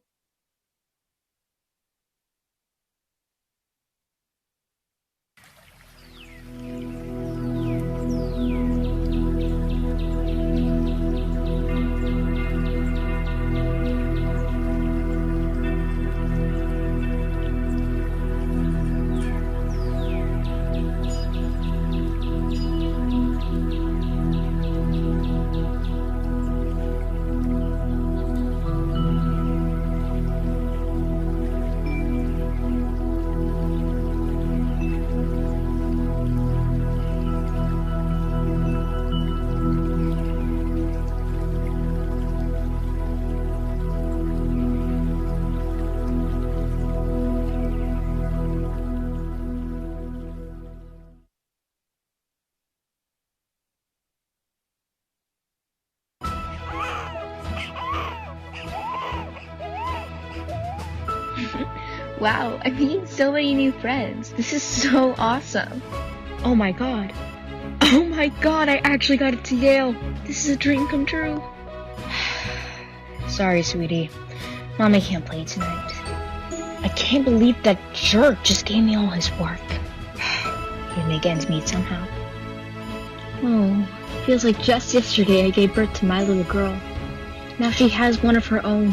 Wow, I'm meeting so many new friends. This is so awesome. Oh my god. Oh my god, I actually got it to Yale. This is a dream come true. Sorry, sweetie. Mommy can't play tonight. I can't believe that jerk just gave me all his work. He'd make ends meet somehow. Oh, feels like just yesterday I gave birth to my little girl. Now she has one of her own.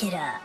jack it up.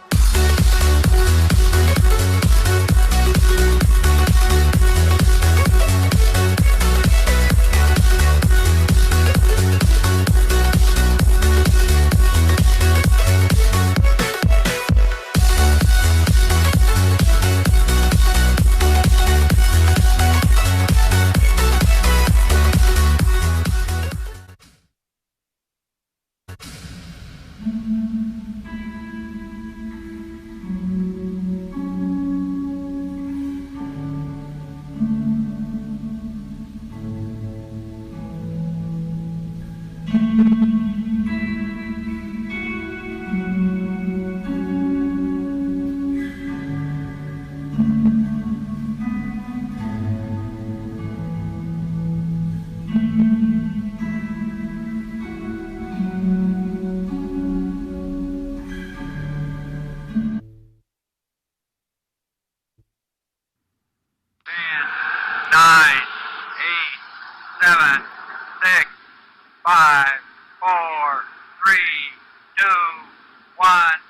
Nine, eight, seven, six, five, four, three, two, one.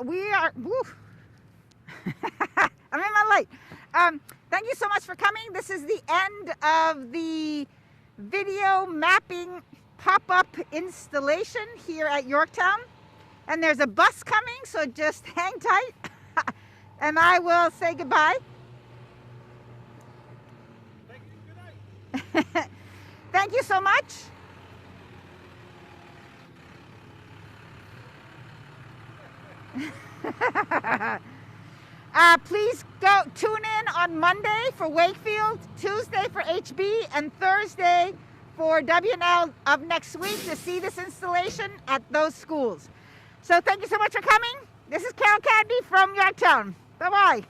We are, woo. I'm in my light. Thank you so much for coming. This is the end of the video mapping pop-up installation here at Yorktown. And there's a bus coming, so just hang tight. And I will say goodbye. Thank you. Good night. Thank you so much. Please tune in on Monday for Wakefield, Tuesday for HB, and Thursday for WNL of next week to see this installation at those schools. So thank you so much for coming. This is Carol Cadby from Yorktown. Bye-bye.